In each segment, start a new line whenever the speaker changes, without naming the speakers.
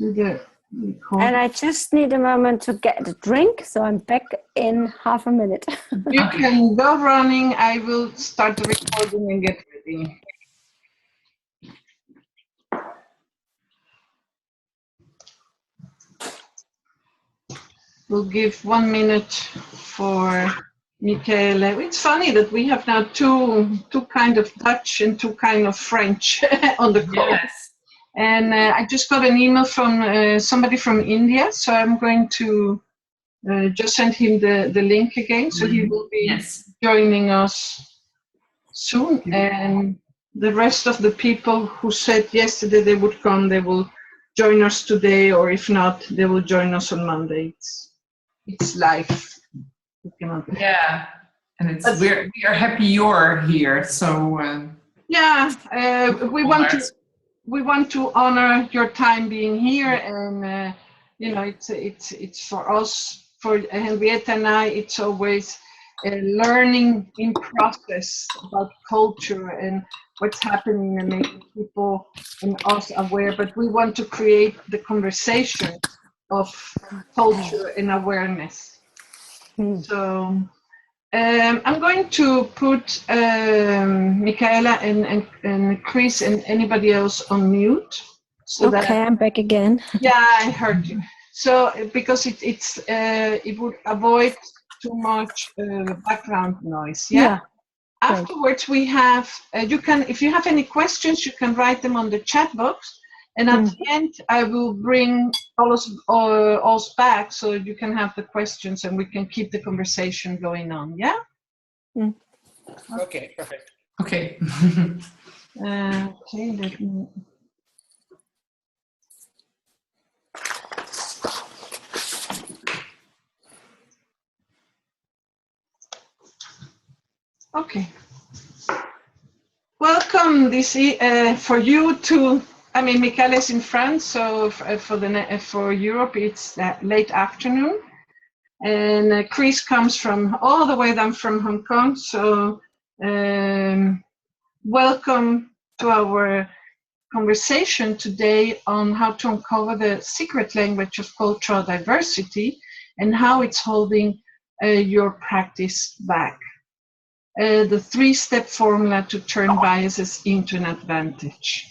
do the record.
And I just need a moment to get a drink, so I'm back in half a minute.
You can go running. I will start the recording and get ready. We'll give 1 minute for Michaela. It's funny that we have now two kind of Dutch and two kind of French on the call.
Yes.
And I just got an email from somebody from India, so I'm going to just send him the link again, so he will be joining us soon. And the rest of the people who said yesterday they would come, they will join us today, or if not, they will join us on Monday. It's live.
Yeah, and it's we are happy you're here. So
we want to honor your time being here, and you know, it's for us, for Henrietta and I. It's always a learning in process about culture and what's happening, and making people and us aware. But we want to create the conversation of culture and awareness. So I'm going to put Michaela and Chris and anybody else on mute. So
okay, I'm back again.
Yeah, I heard you. So because it would avoid too much background noise. Yeah. Afterwards, we have you can, if you have any questions, you can write them on the chat box. And at the end, I will bring us back so you can have the questions and we can keep the conversation going on. Yeah?
Okay, perfect.
Okay.
Okay, let me... Okay. Welcome, this for you to... I mean, Michaela is in France, so for Europe it's late afternoon, and Chris comes from all the way down from Hong Kong. So welcome to our conversation today on how to uncover the secret language of cultural diversity and how it's holding your practice back. The 3-step formula to turn biases into an advantage.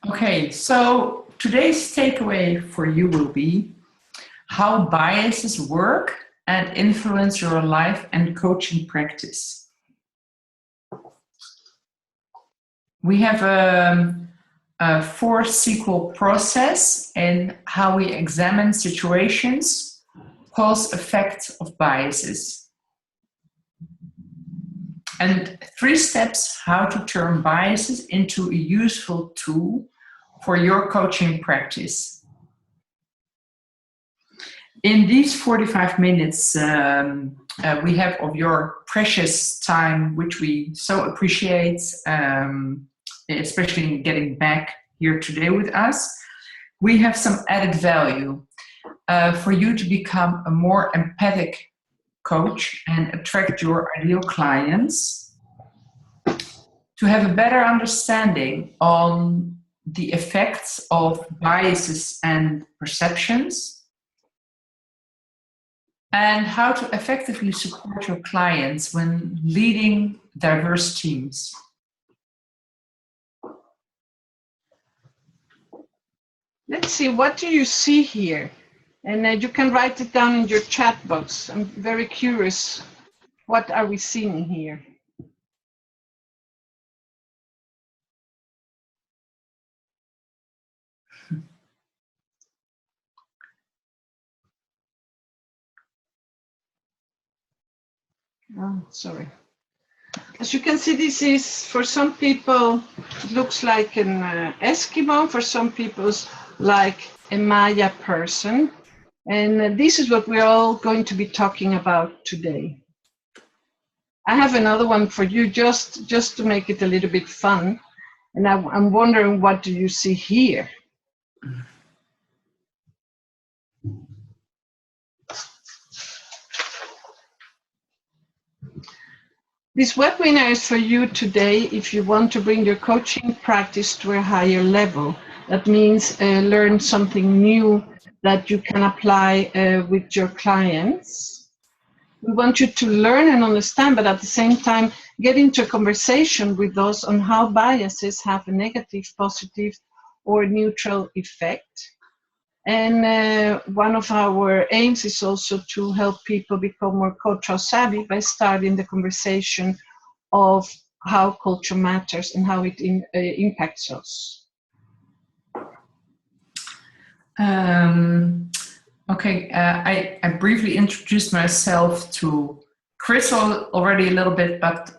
Okay, so today's takeaway for you will be how biases work and influence your life and coaching practice. We have a 4-sequel process in how we examine situations, cause-effect of biases. And 3 steps how to turn biases into a useful tool for your coaching practice. In these 45 minutes we have of your precious time, which we so appreciate, especially getting back here today with us, we have some added value for you to become a more empathic coach and attract your ideal clients, to have a better understanding on the effects of biases and perceptions, and how to effectively support your clients when leading diverse teams.
Let's see, what do you see here? And you can write it down in your chat box. I'm very curious. What are we seeing here? Oh, sorry. As you can see, this is, for some people, it looks like an Eskimo. For some people, like a Maya person. And this is what we're all going to be talking about today. I have another one for you just to make it a little bit fun. And I'm wondering, what do you see here? This webinar is for you today if you want to bring your coaching practice to a higher level. That means learn something new that you can apply with your clients. We want you to learn and understand, but at the same time, get into a conversation with us on how biases have a negative, positive, or neutral effect. And one of our aims is also to help people become more cultural savvy by starting the conversation of how culture matters and how it impacts us.
Okay, I briefly introduced myself to Chris already a little bit, but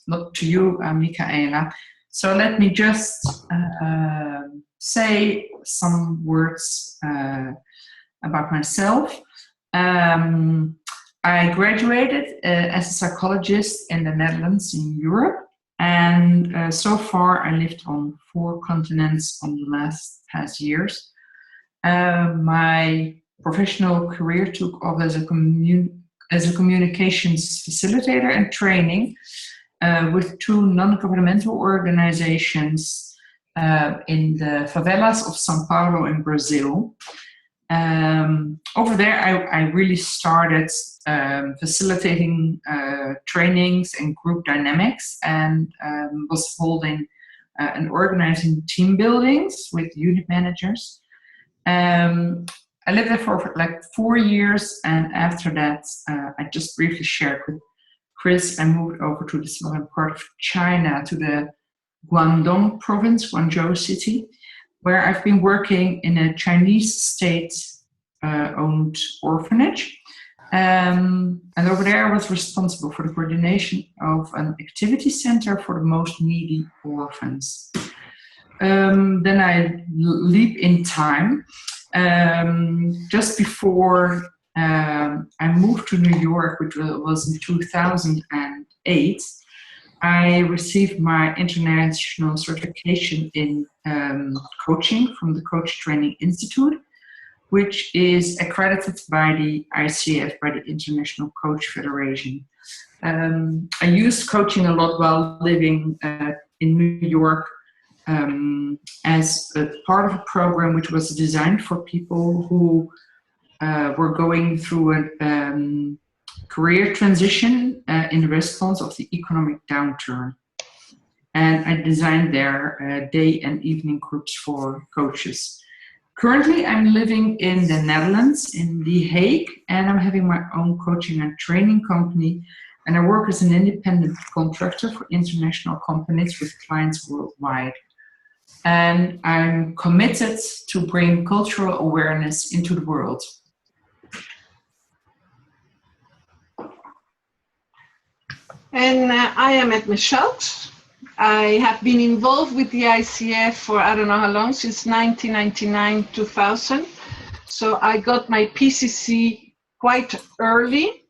not to you, Michaela. So let me just say some words about myself. I graduated as a psychologist in the Netherlands in Europe, and so far I lived on 4 continents on the past years. My professional career took off as a communications facilitator and training with 2 non-governmental organizations in the favelas of São Paulo in Brazil. Over there, I really started facilitating trainings and group dynamics, and was holding and organizing team buildings with unit managers. I lived there for like 4 years, and after that, I just briefly shared with Chris, I moved over to the southern part of China, to the Guangdong province, Guangzhou city, where I've been working in a Chinese state-owned orphanage. And over there, I was responsible for the coordination of an activity center for the most needy orphans. Then I leap in time. Just before I moved to New York, which was in 2008, I received my international certification in coaching from the Coach Training Institute, which is accredited by the ICF, by the International Coach Federation. I used coaching a lot while living in New York as a part of a program which was designed for people who were going through a career transition in response of the economic downturn. And I designed their day and evening groups for coaches. Currently, I'm living in the Netherlands, in The Hague, and I'm having my own coaching and training company. And I work as an independent contractor for international companies with clients worldwide. And I'm committed to bring cultural awareness into the world.
And I am Edme Schultz. I have been involved with the ICF for I don't know how long, since 1999, 2000. So I got my PCC quite early.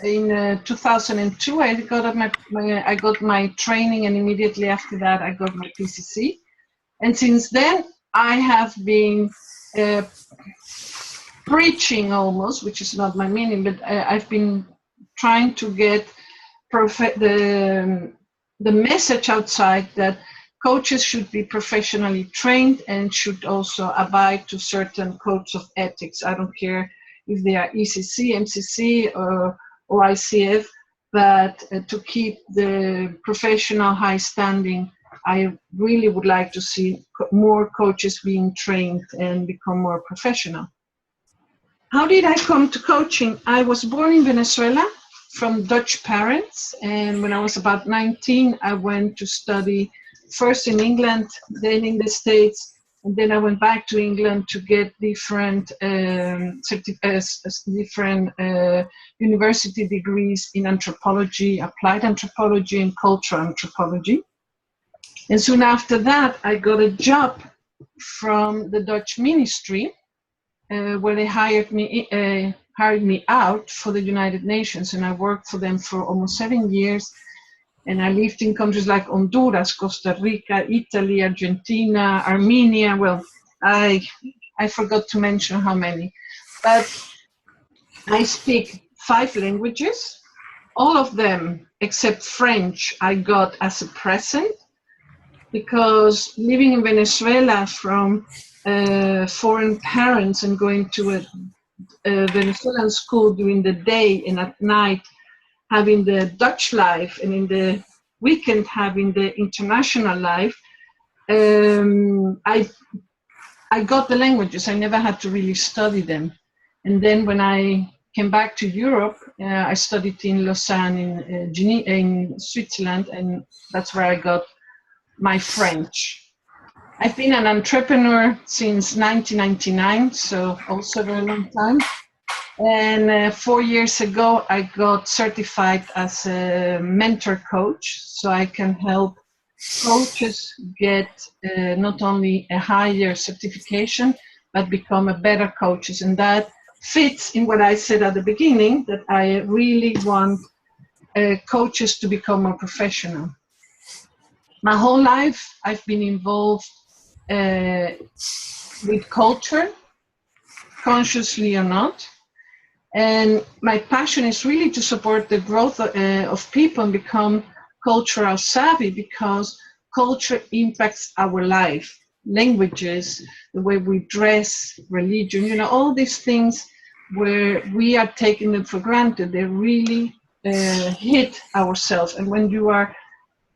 In 2002, I got my training, and immediately after that, I got my PCC. And since then, I have been preaching almost, which is not my meaning, but I've been trying to get the message outside that coaches should be professionally trained and should also abide to certain codes of ethics. I don't care if they are ECC, MCC, or ICF, but to keep the professional high standing, I really would like to see more coaches being trained and become more professional. How did I come to coaching? I was born in Venezuela from Dutch parents, and when I was about 19, I went to study first in England, then in the States, and then I went back to England to get different university degrees in anthropology, applied anthropology, and cultural anthropology. And soon after that, I got a job from the Dutch ministry where they hired me out for the United Nations, and I worked for them for almost 7 years. And I lived in countries like Honduras, Costa Rica, Italy, Argentina, Armenia. Well, I forgot to mention how many. But I speak 5 languages. all of them except French I got as a present, because living in Venezuela from foreign parents and going to a Venezuelan school during the day and at night having the Dutch life, and in the weekend having the international life, I got the languages. I never had to really study them. And then when I came back to Europe, I studied in Lausanne, in Switzerland, and that's where I got my French. I've been an entrepreneur since 1999, so also a very long time. And 4 years ago, I got certified as a mentor coach, so I can help coaches get not only a higher certification, but become a better coaches. And that fits in what I said at the beginning, that I really want coaches to become more professional. My whole life, I've been involved with culture, consciously or not. And my passion is really to support the growth of people and become cultural savvy, because culture impacts our life. Languages, the way we dress, religion, all these things where we are taking them for granted, they really hit ourselves. And when you are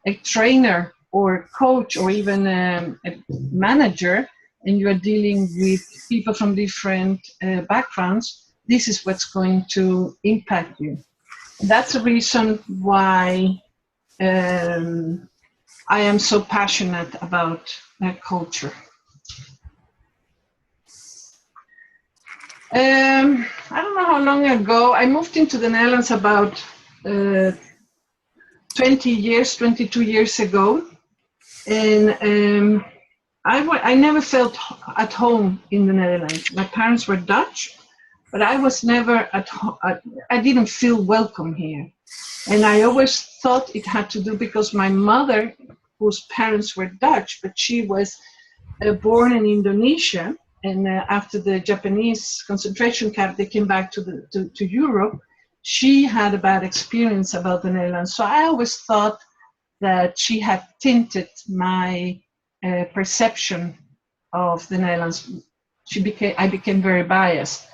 a trainer or coach or even a manager, and you are dealing with people from different backgrounds, this is what's going to impact you. That's the reason why I am so passionate about culture. I don't know how long ago, I moved into the Netherlands about 22 years ago. And I never felt at home in the Netherlands. My parents were Dutch, but I was never at home. I didn't feel welcome here. And I always thought it had to do because my mother, whose parents were Dutch, but she was born in Indonesia. And after the Japanese concentration camp, they came back to Europe. She had a bad experience about the Netherlands. So I always thought that she had tinted my perception of the Netherlands. I became very biased.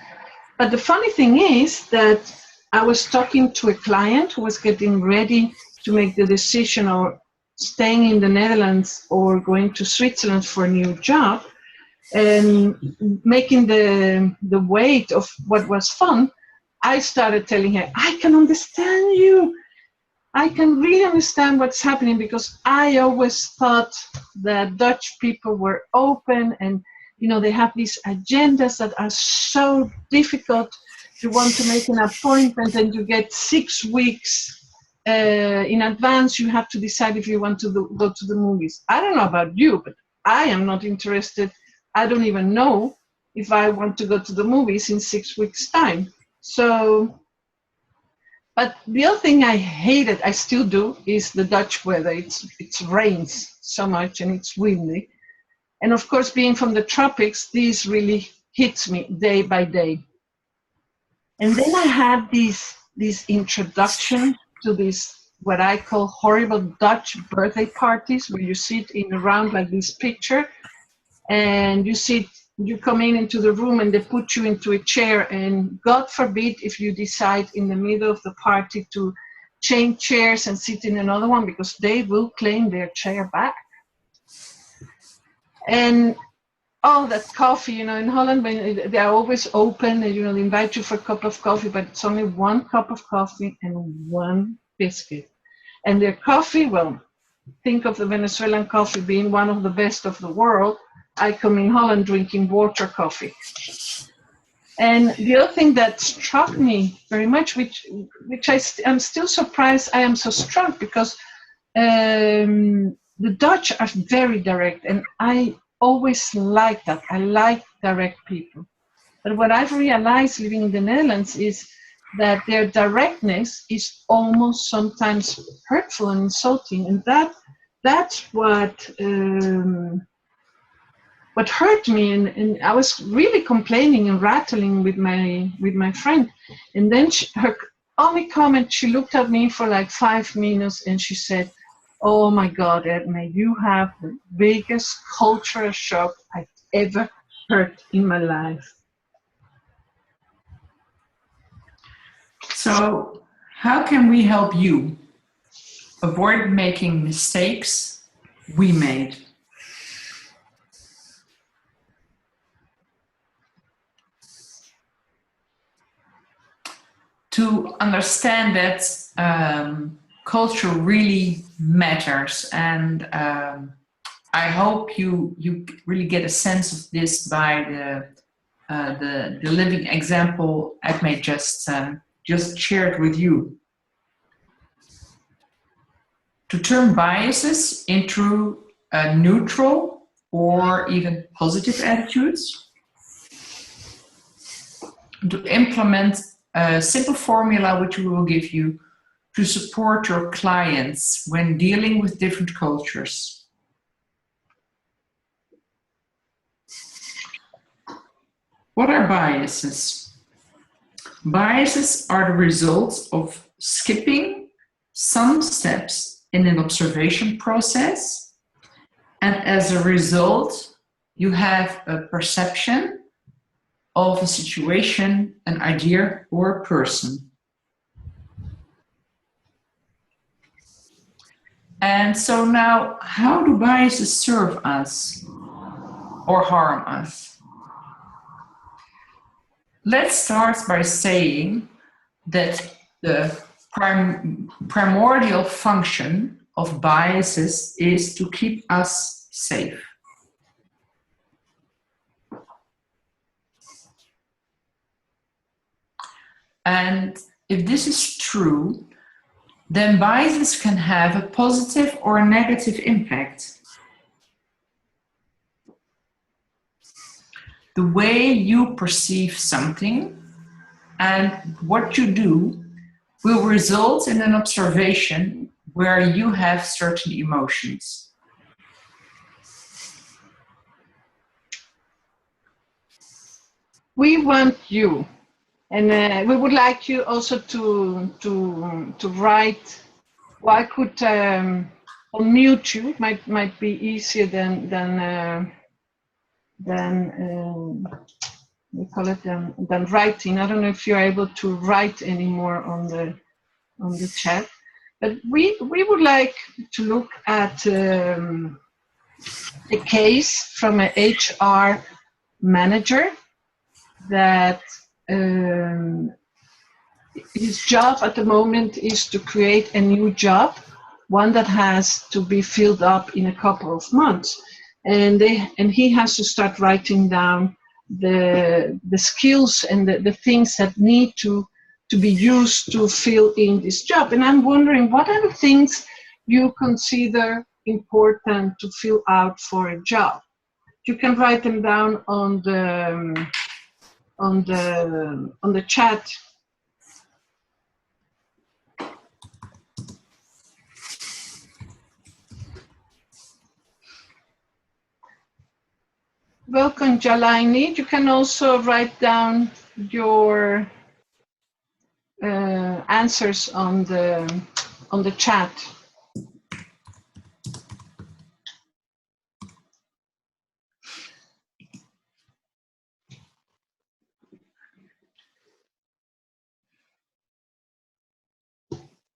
But the funny thing is that I was talking to a client who was getting ready to make the decision of staying in the Netherlands or going to Switzerland for a new job, and making the weight of what was fun. I started telling her, I can understand you. I can really understand what's happening, because I always thought that Dutch people were open and, they have these agendas that are so difficult. You want to make an appointment and you get 6 weeks in advance. You have to decide if you want to go to the movies. I don't know about you, but I am not interested. I don't even know if I want to go to the movies in 6 weeks' time. So, but the other thing I hated, I still do, is the Dutch weather. It rains so much and it's windy. And of course, being from the tropics, this really hits me day by day. And then I had this introduction to this, what I call horrible Dutch birthday parties, where you sit in a round like this picture, and you come into the room and they put you into a chair, and God forbid if you decide in the middle of the party to change chairs and sit in another one, because they will claim their chair back. And that coffee, in Holland, when they are always open, and they invite you for a cup of coffee, but it's only 1 cup of coffee and 1 biscuit. And their coffee, well, think of the Venezuelan coffee being one of the best of the world. I come in Holland drinking water coffee. And the other thing that struck me very much, which I'm still surprised I am so struck, because the Dutch are very direct, and I always like that. I like direct people. But what I've realized living in the Netherlands is that their directness is almost sometimes hurtful and insulting, and that's what hurt me. And I was really complaining and rattling with my friend, and then only comment, she looked at me for like 5 minutes and she said, "Oh my God, Edna, you have the biggest cultural shock I've ever heard in my life."
So, how can we help you avoid making mistakes we made? To understand that culture really matters, and I hope you really get a sense of this by the living example Edme just shared with you. To turn biases into neutral or even positive attitudes. To implement a simple formula which we will give you to support your clients when dealing with different cultures. What are biases? Biases are the result of skipping some steps in an observation process, and as a result, you have a perception of a situation, an idea, or a person. And so now, how do biases serve us or harm us? Let's start by saying that the primordial function of biases is to keep us safe. And if this is true, then biases can have a positive or a negative impact. The way you perceive something and what you do will result in an observation where you have certain emotions.
We want you, and we would like you also to write. Well, I could unmute you. It might be easier than we call it than writing. I don't know if you're able to write anymore on the chat, but we would like to look at a case from an HR manager that his job at the moment is to create a new job, one that has to be filled up in a couple of months, and he has to start writing down the skills and the things that need to be used to fill in this job. And I'm wondering, what are the things you consider important to fill out for a job? You can write them down on the chat. Welcome, Jalaini. You can also write down your answers on the chat.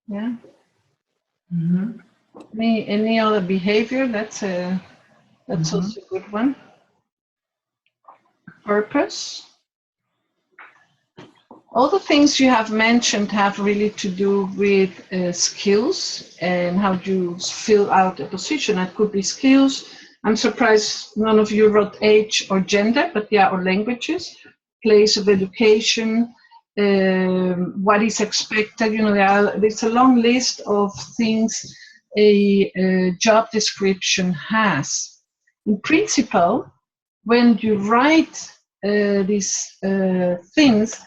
Yeah.
Mm-hmm.
Any other behavior? That's also a good one. Purpose. All the things you have mentioned have really to do with skills and how you fill out a position. It could be skills. I'm surprised none of you wrote age or gender, but yeah, or languages, place of education, what is expected. You know, there's a long list of things a job description has. In principle, when you write these things,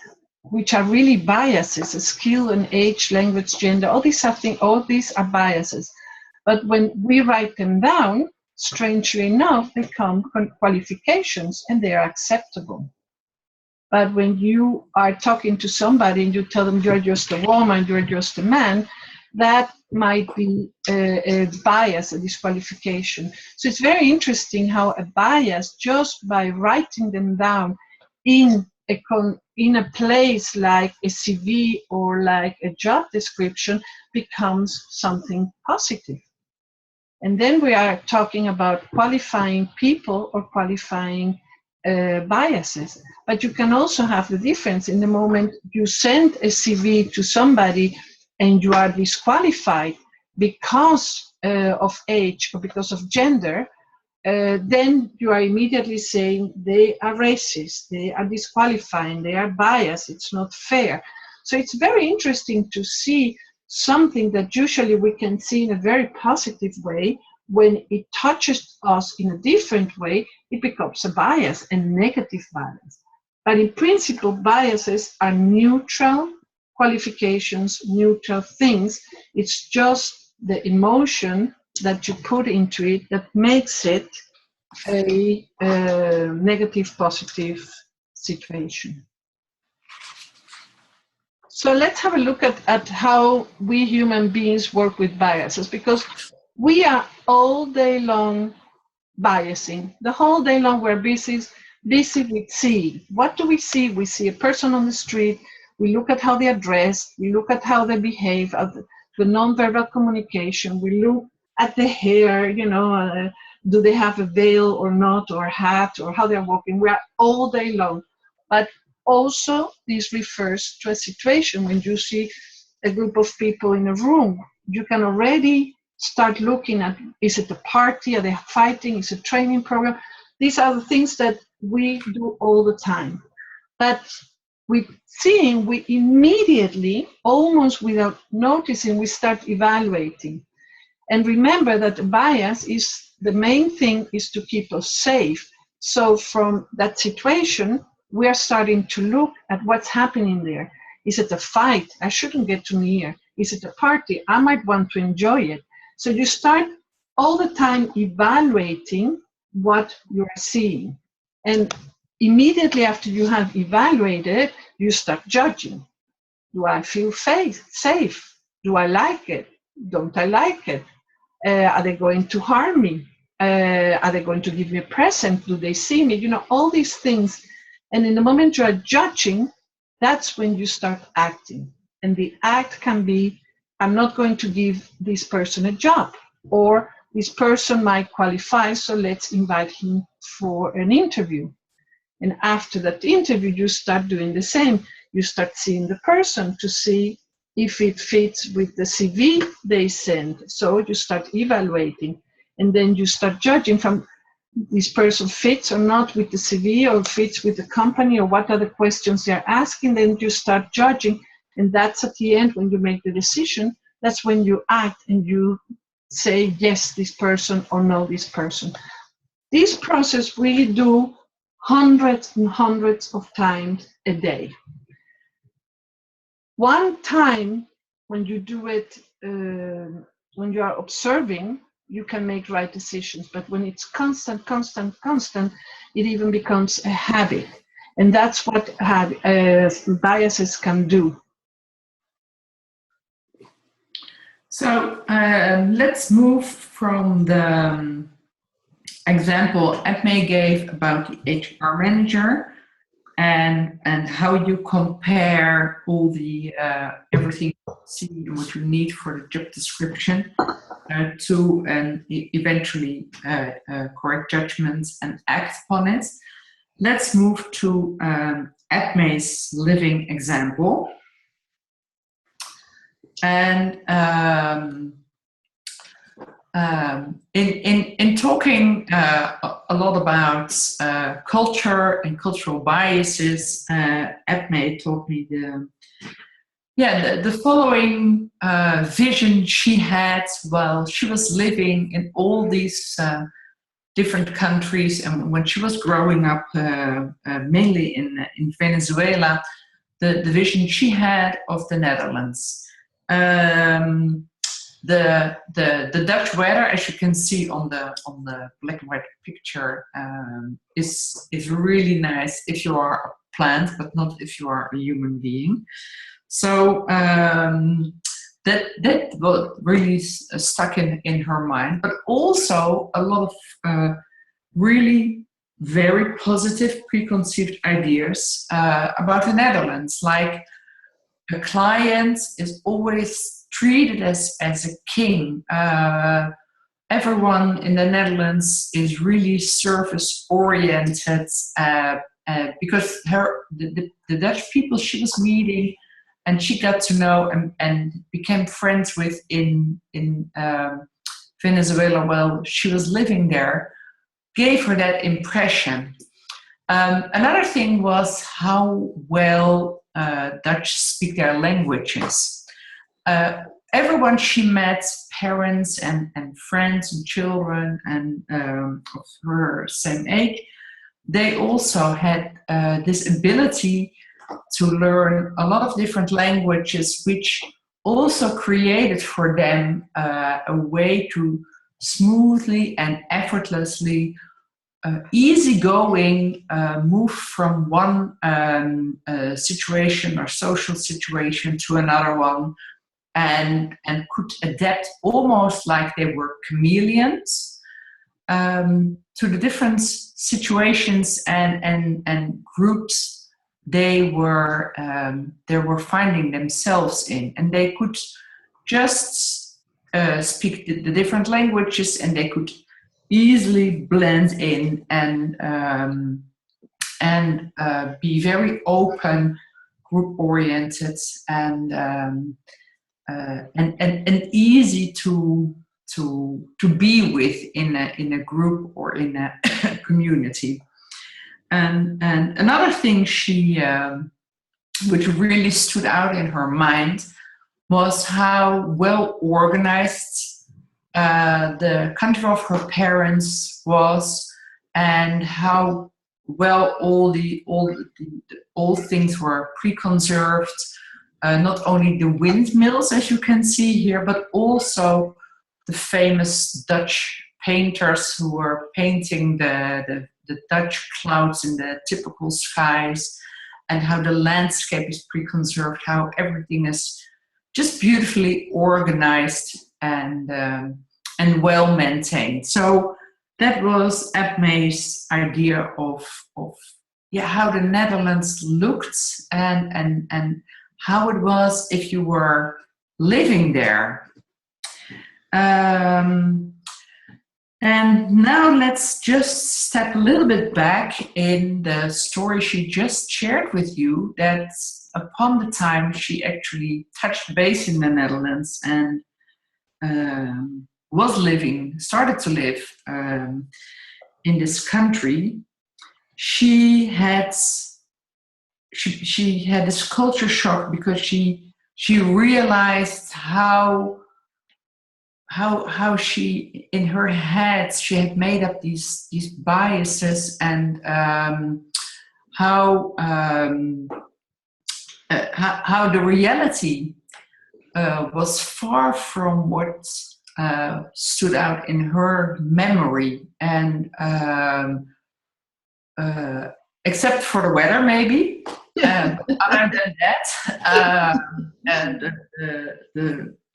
which are really biases, skill and age, language, gender, all these are biases. But when we write them down, strangely enough, they come qualifications and they are acceptable. But when you are talking to somebody and you tell them you're just a woman, you're just a man, that might be a bias, a disqualification. So it's very interesting how a bias, just by writing them down in a place like a CV or like a job description, becomes something positive. And then we are talking about qualifying people or qualifying biases. But you can also have the difference in the moment you send a CV to somebody and you are disqualified because of age or because of gender, then you are immediately saying they are racist, they are disqualifying, they are biased, it's not fair. So it's very interesting to see something that usually we can see in a very positive way. When it touches us in a different way, it becomes a bias, a negative bias. But in principle, biases are neutral qualifications, neutral things. It's just the emotion that you put into it that makes it a negative, positive situation. So let's have a look at how we human beings work with biases, because we are all day long biasing. The whole day long we're busy with seeing. What do we see? We see a person on the street, we look at how they are dressed, we look at how they behave, at the nonverbal communication, we look at the hair, do they have a veil or not, or a hat, or how they're walking. We are all day long. But also, this refers to a situation when you see a group of people in a room. You can already start looking at, is it a party? Are they fighting? Is it a training program? These are the things that we do all the time. But with seeing, we immediately, almost without noticing, we start evaluating. And remember that bias is, the main thing is to keep us safe. So from that situation, we are starting to look at what's happening there. Is it a fight? I shouldn't get too near. Is it a party? I might want to enjoy it. So you start all the time evaluating what you are seeing. And immediately after you have evaluated, you start judging. Do I feel safe? Do I like it? Don't I like it? Are they going to harm me? Are they going to give me a present? Do they see me? All these things. And in the moment you are judging, that's when you start acting. And the act can be, I'm not going to give this person a job, or this person might qualify, so let's invite him for an interview. And after that interview, you start doing the same. You start seeing the person to see if it fits with the CV they send. So you start evaluating, and then you start judging from this person fits or not with the CV, or fits with the company, or what are the questions they're asking. Then you start judging, and that's at the end when you make the decision. That's when you act and you say yes, this person, or no, this person. This process we do hundreds and hundreds of times a day. One time when you do it, when you are observing, you can make right decisions. But when it's constant, it even becomes a habit. And that's what biases can do.
So let's move from the example Edmé gave about the HR manager and how you compare all the everything you see and what you need for the job description to eventually correct judgments and act upon it. Let's move to Edmé's living example. And in talking a lot about culture and cultural biases, Edmé taught me the following vision she had while she was living in all these different countries, and when she was growing up, mainly in Venezuela, the vision she had of the Netherlands. The Dutch weather, as you can see on the black and white picture, is really nice if you are a plant, but not if you are a human being. So that what really stuck in her mind, but also a lot of really very positive preconceived ideas about the Netherlands. Like, a client is always treated as a king. Everyone in the Netherlands is really service oriented because the Dutch people she was meeting and she got to know and became friends with in Venezuela while she was living there, gave her that impression. Another thing was how well Dutch speak their languages. Everyone she met, parents and friends and children and of her same age, they also had this ability to learn a lot of different languages, which also created for them a way to smoothly and effortlessly easygoing move from one situation or social situation to another one, and could adapt almost like they were chameleons to the different situations and groups they were finding themselves in, and they could just speak the different languages, and they could easily blend in and be very open, group oriented, and easy to be with in a group or in a community. And another thing she which really stood out in her mind was how well organized the country of her parents was, and how well all things were pre-conserved. Not only the windmills, as you can see here, but also the famous Dutch painters who were painting the Dutch clouds in the typical skies, and how the landscape is pre-conserved, how everything is just beautifully organized and well maintained. So that was Abmay's idea of how the Netherlands looked and how it was if you were living there. And now let's just step a little bit back in the story she just shared with you, that upon the time she actually touched base in the Netherlands and started to live in this country, she had this culture shock, because she realized how she, in her head, she had made up these biases, and how the reality was far from what stood out in her memory, and except for the weather, maybe. Other than that, and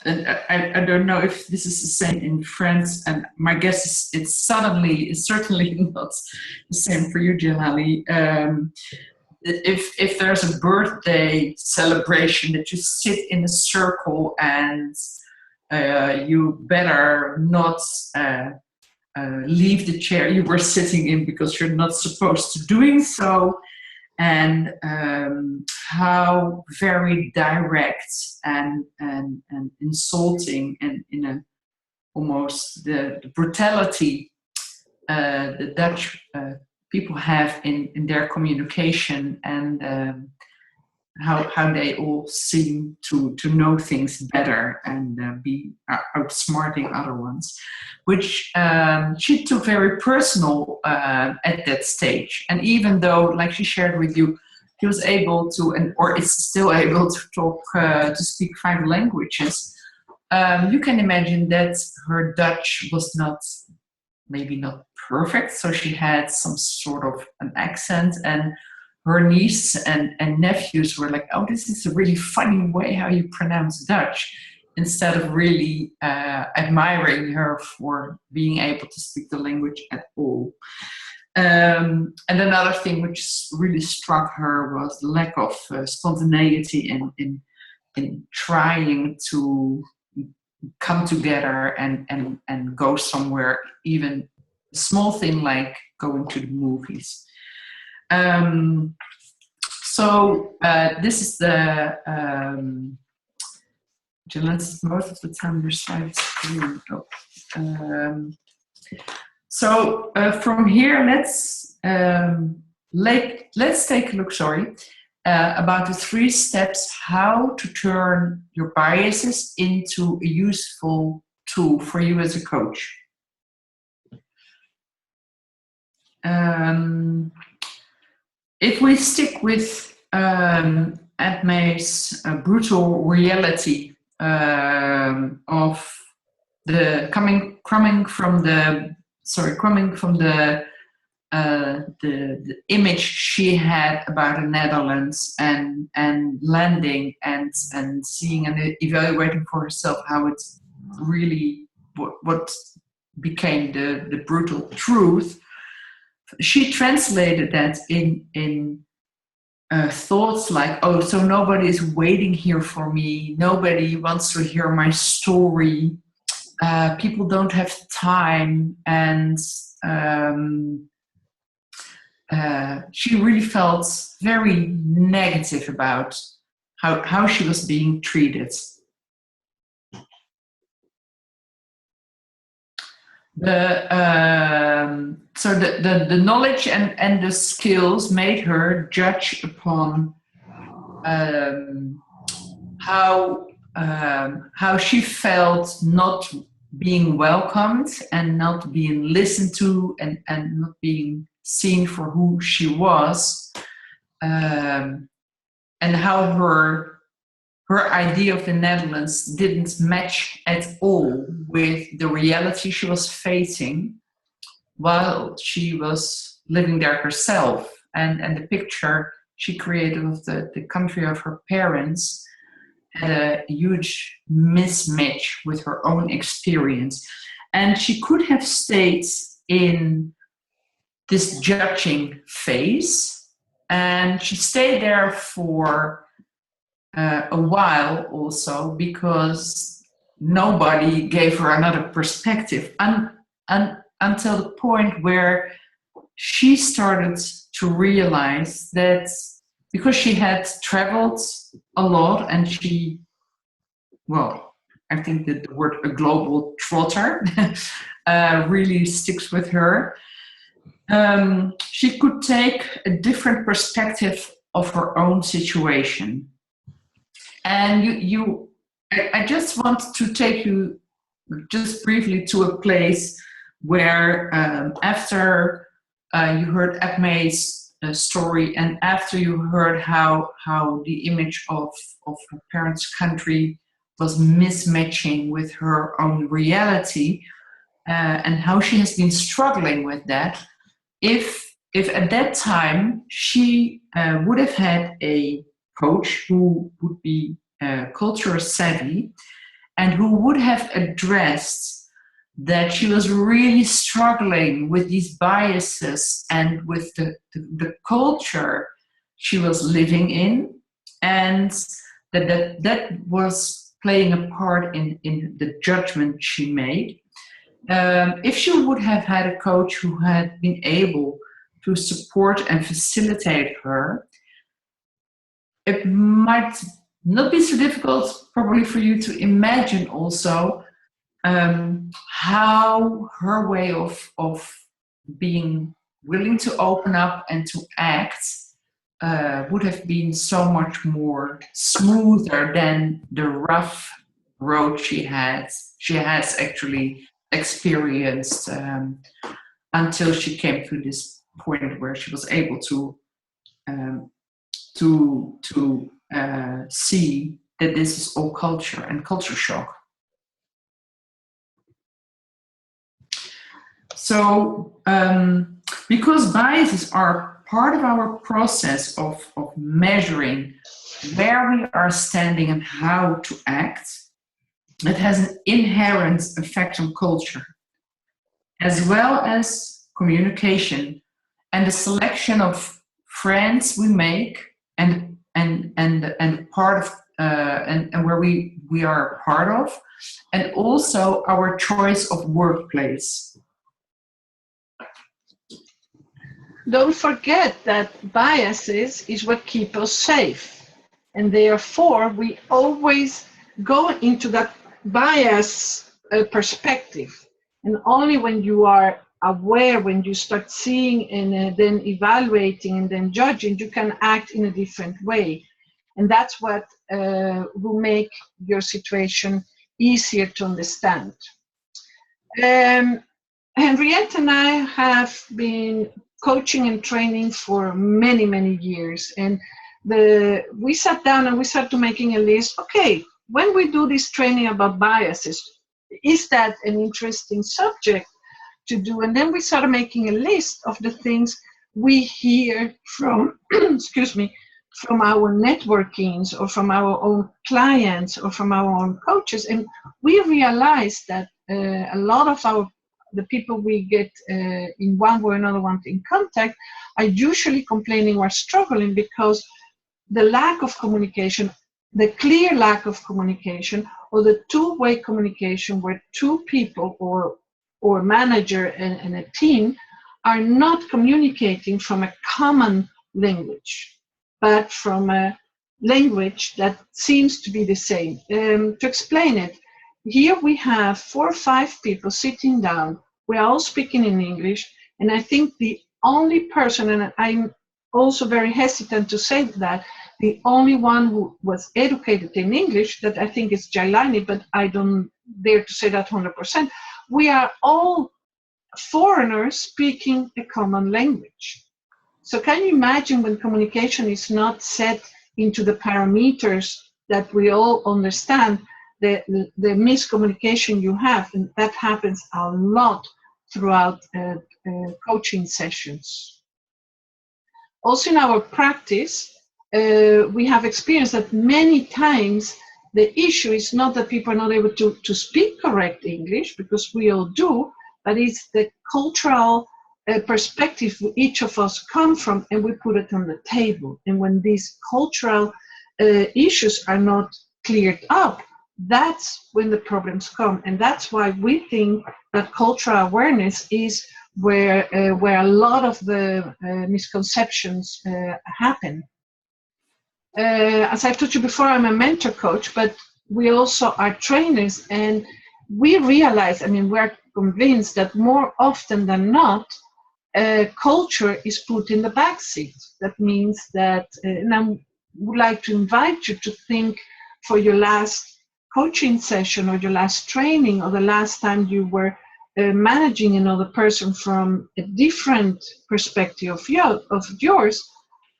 I don't know if this is the same in France, and my guess is it's certainly not the same for you, Jalali. If there's a birthday celebration, that you sit in a circle and you better not leave the chair you were sitting in, because you're not supposed to doing so. And how very direct and insulting, and in a almost the brutality the Dutch people have in their communication, and how they all seem to know things better and be outsmarting other ones, which she took very personal at that stage. And even though, like she shared with you, she was able to, or is still able to talk, to speak 5 languages, you can imagine that her Dutch was maybe not perfect, so she had some sort of an accent, and her niece and nephews were like, oh, this is a really funny way how you pronounce Dutch, instead of really admiring her for being able to speak the language at all. And another thing which really struck her was the lack of spontaneity in trying to come together and go somewhere, even a small thing like going to the movies. So this is the most of the time your slides. So from here, let's take a look. About the 3 steps how to turn your biases into a useful tool for you as a coach. If we stick with Edme's brutal reality of the coming from the image she had about the Netherlands and landing and seeing and evaluating for herself how it's really what became the brutal truth. She translated that in thoughts like, oh, so nobody is waiting here for me. Nobody wants to hear my story. People don't have time. And she really felt very negative about how she was being treated. So the knowledge and the skills made her judge upon how she felt not being welcomed and not being listened to and not being seen for who she was, and how her idea of the Netherlands didn't match at all with the reality she was facing while she was living there herself. And the picture she created of the country of her parents had a huge mismatch with her own experience. And she could have stayed in this judging phase, and she stayed there for a while also, because nobody gave her another perspective until the point where she started to realize that because she had traveled a lot and she, well, I think that the word a global trotter really sticks with her. She could take a different perspective of her own situation. And I just want to take you just briefly to a place where after you heard Edme's story and after you heard how the image of her parents' country was mismatching with her own reality, and how she has been struggling with that, if at that time she would have had a coach who would be culture savvy and who would have addressed that she was really struggling with these biases and with the culture she was living in, and that was playing a part in the judgment she made. If she would have had a coach who had been able to support and facilitate her, it might not be so difficult probably for you to imagine also how her way of being willing to open up and to act would have been so much more smoother than the rough road she has actually experienced until she came to this point where she was able to see that this is all culture and culture shock. So because biases are part of our process of measuring where we are standing and how to act, it has an inherent effect on culture, as well as communication and the selection of friends we make and part of and where we are a part of, and also our choice of workplace.
Don't forget that biases is what keep us safe, and therefore we always go into that bias perspective, and only when you are aware, when you start seeing and then evaluating and then judging, you can act in a different way, and that's what will make your situation easier to understand. Henriette and I have been coaching and training for many, many years. And we sat down and we started making a list. Okay, when we do this training about biases, is that an interesting subject to do? And then we started making a list of the things we hear from, excuse me, from our networkings or from our own clients or from our own coaches. And we realized that a lot of the people we get in one way or another one in contact are usually complaining or struggling because the lack of communication, the clear lack of communication, or the two-way communication where two people or manager and a team are not communicating from a common language, but from a language that seems to be the same. To explain it, here we have 4 or 5 people sitting down. We are all speaking in English, and I think the only person, and I'm also very hesitant to say that, the only one who was educated in English, that I think is Jailani, but I don't dare to say that 100%. We are all foreigners speaking a common language. So can you imagine when communication is not set into the parameters that we all understand, the miscommunication you have, and that happens a lot throughout coaching sessions. Also in our practice, we have experienced that many times the issue is not that people are not able to speak correct English, because we all do, but it's the cultural perspective each of us come from, and we put it on the table. And when these cultural issues are not cleared up, that's when the problems come. And that's why we think that cultural awareness is where a lot of the misconceptions happen. As I told you before, I'm a mentor coach, but we also are trainers, and we realize, I mean, we're convinced that more often than not, culture is put in the backseat. That means that, and I would like to invite you to think for your last coaching session or your last training or the last time you were managing another person from a different perspective of yours,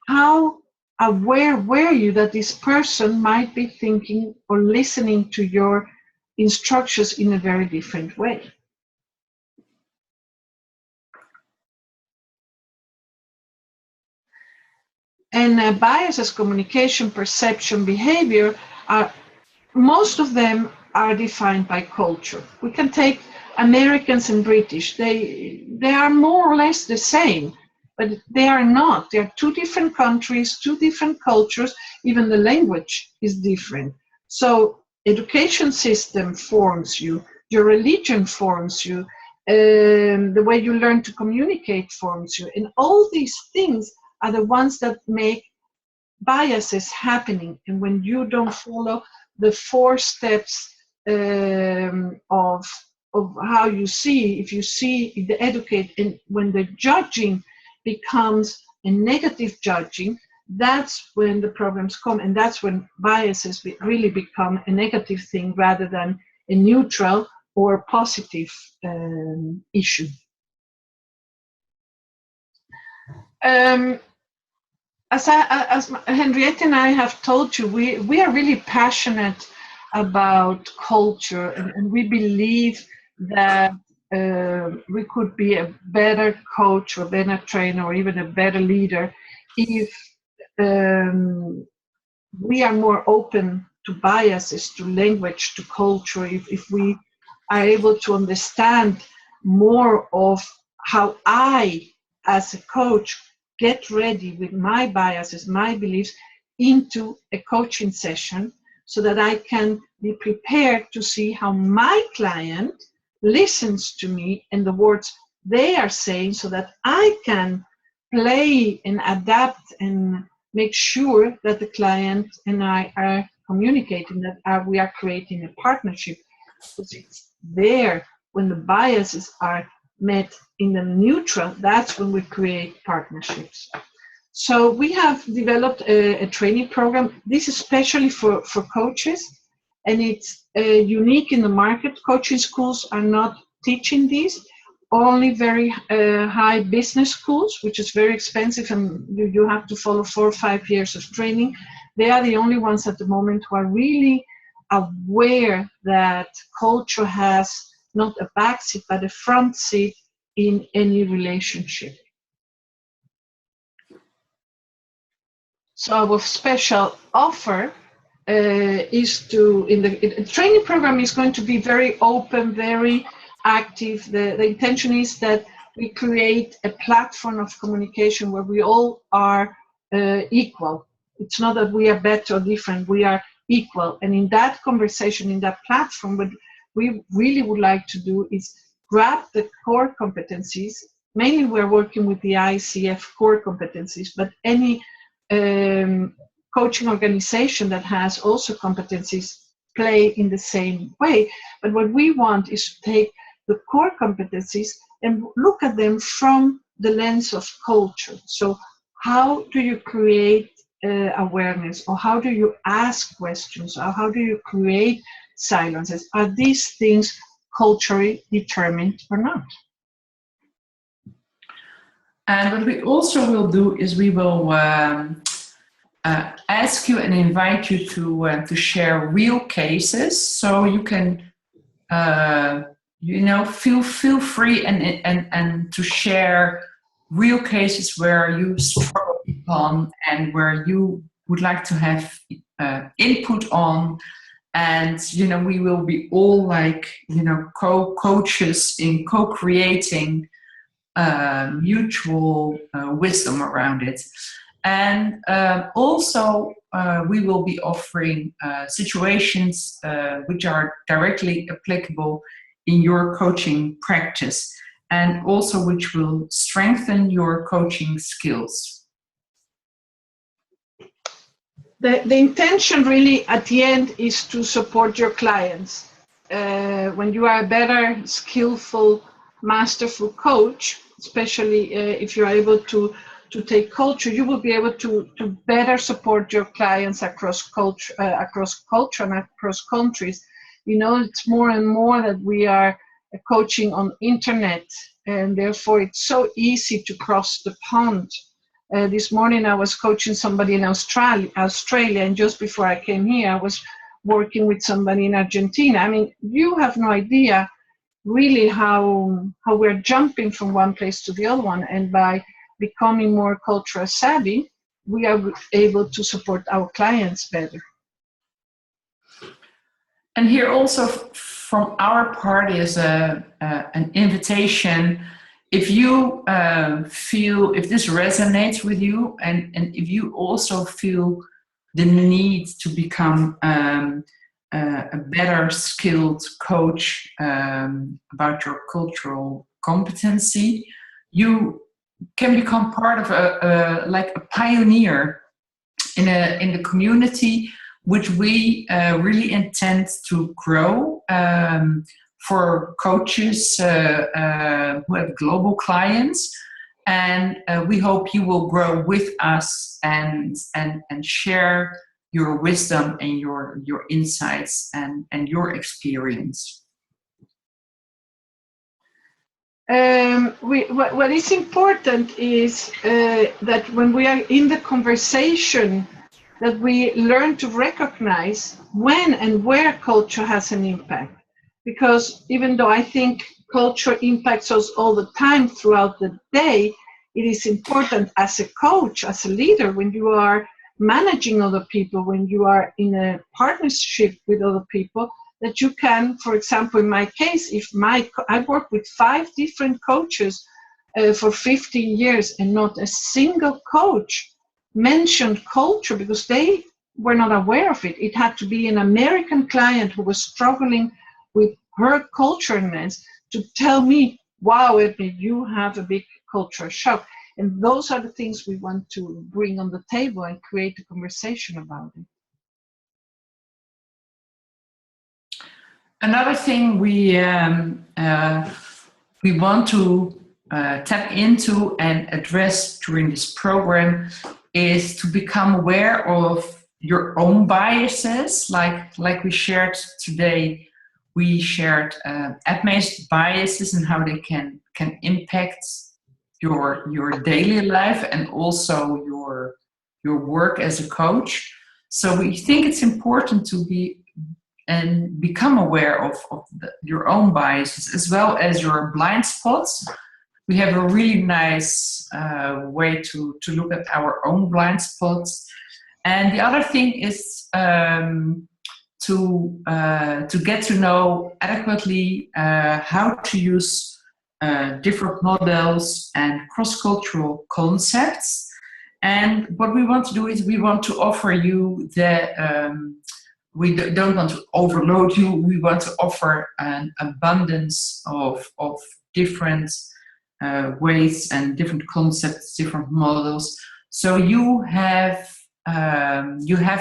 how aware were you that this person might be thinking or listening to your instructions in a very different way? And biases, communication, perception, behavior, most of them are defined by culture. We can take Americans and British. They are more or less the same, but they are not. They are 2 different countries, 2 different cultures. Even the language is different. So education system forms you, your religion forms you, the way you learn to communicate forms you, and all these things are the ones that make biases happening. And when you don't follow the 4 steps of how you see, if you see the educate, and when the judging becomes a negative judging, that's when the problems come, and that's when biases really become a negative thing rather than a neutral or positive issue. As Henriette and I have told you, we are really passionate about culture, and we believe that we could be a better coach or better trainer or even a better leader if we are more open to biases, to language, to culture, if we are able to understand more of how I, as a coach, get ready with my biases, my beliefs into a coaching session so that I can be prepared to see how my client listens to me and the words they are saying so that I can play and adapt and make sure that the client and I are communicating, that we are creating a partnership. Because it's there when the biases are met in the neutral, that's when we create partnerships. So we have developed a training program. This is especially for coaches, and it's unique in the market. Coaching schools are not teaching this. Only very high business schools, which is very expensive, and you have to follow 4 or 5 years of training. They are the only ones at the moment who are really aware that culture has not a backseat but a front seat in any relationship. So our special offer is to, in the training program is going to be very open, very active. The intention is that we create a platform of communication where we all are equal. It's not that we are better or different, we are equal. And in that conversation, in that platform, what we really would like to do is grab the core competencies. Mainly we're working with the ICF core competencies, but any coaching organization that has also competencies play in the same way. But what we want is to take the core competencies and look at them from the lens of culture. So how do you create awareness, or how do you ask questions, or how do you create silences? Are these things culturally determined or not?
And what we also will do is we will ask you and invite you to share real cases, so you can feel free and to share real cases where you struggle upon and where you would like to have input on. And we will be all like co-coaches in co-creating mutual wisdom around it. And also we will be offering situations which are directly applicable in your coaching practice, and also which will strengthen your coaching skills.
The intention really at the end is to support your clients. When you are a better, skillful, masterful coach, especially if you're able to take culture, you will be able to better support your clients across culture and across countries. It's more and more that we are coaching on internet, and therefore it's so easy to cross the pond. This morning I was coaching somebody in Australia, and just before I came here I was working with somebody in Argentina. I mean, you have no idea really how we're jumping from one place to the other one, and by becoming more cultural savvy, we are able to support our clients better.
And here also from our part is an invitation. If you feel, if this resonates with you, and if you also feel the need to become a better skilled coach about your cultural competency, you can become part of a pioneer in the community, which we really intend to grow for coaches who have global clients. And we hope you will grow with us and share your wisdom and your insights and your experience.
What is important is that when we are in the conversation, that we learn to recognize when and where culture has an impact. Because even though I think culture impacts us all the time throughout the day, it is important as a coach, as a leader, when you are managing other people, when you are in a partnership with other people, that you can, for example, in my case, I work with 5 different coaches for 15 years, and not a single coach mentioned culture because they were not aware of it. It had to be an American client who was struggling with her cultureness to tell me, wow, Edmund, you have a big culture shock. And those are the things we want to bring on the table and create a conversation about it.
Another thing we want to tap into and address during this program is to become aware of your own biases. Like we shared today, we shared AppMain's biases and how they can impact your daily life and also your work as a coach. So we think it's important to become aware of your own biases as well as your blind spots. We have a really nice way to look at our own blind spots. And the other thing is to get to know adequately how to use different models and cross-cultural concepts. And what we want to do is we want to offer you we don't want to overload you. We want to offer an abundance of different ways and different concepts, different models. So you have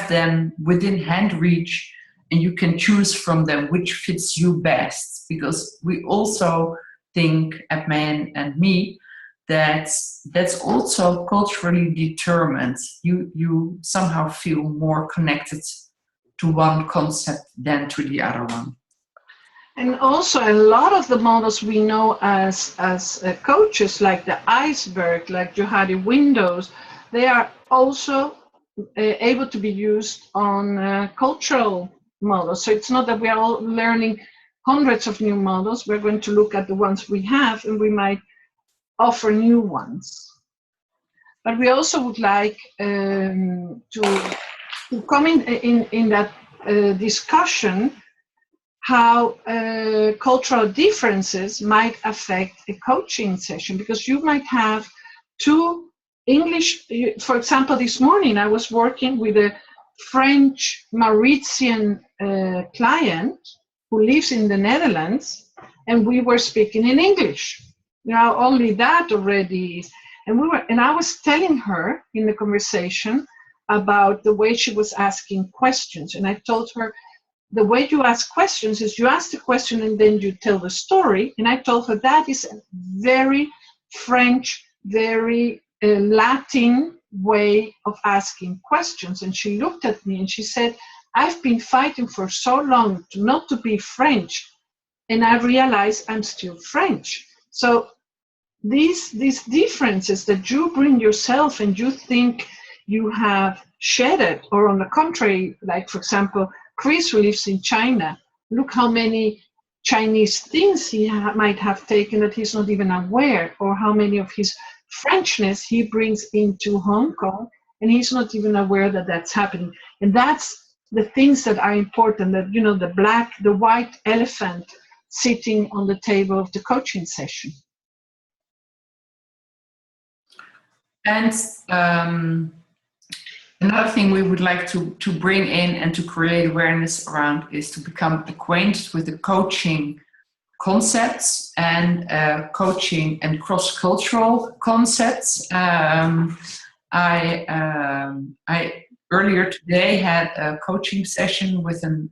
them within hand reach, and you can choose from them which fits you best. Because we also think, AppMain and me, that's also culturally determined. You somehow feel more connected to one concept than to the other one.
And also a lot of the models we know as coaches, like the iceberg, like Johari Windows, they are also able to be used on cultural models. So it's not that we are all learning hundreds of new models. We're going to look at the ones we have, and we might offer new ones. But we also would like to come in that discussion how cultural differences might affect a coaching session, because you might have 2 English, for example, this morning I was working with a French Mauritian client who lives in the Netherlands, and we were speaking in English. Now only that already, and I was telling her in the conversation about the way she was asking questions, and I told her the way you ask questions is you ask the question and then you tell the story. And I told her that is a very French, very Latin way of asking questions. And she looked at me and she said, I've been fighting for so long not to be French, and I realize I'm still French. So these differences that you bring yourself and you think you have shed, or on the contrary, like for example, Chris, who lives in China, look how many Chinese things he might have taken that he's not even aware, or how many of his Frenchness he brings into Hong Kong, and he's not even aware that that's happening. And that's the things that are important, that, you know, the white elephant sitting on the table of the coaching session.
And another thing we would like to bring in and to create awareness around is to become acquainted with the coaching concepts and coaching and cross-cultural concepts. I earlier today had a coaching session with an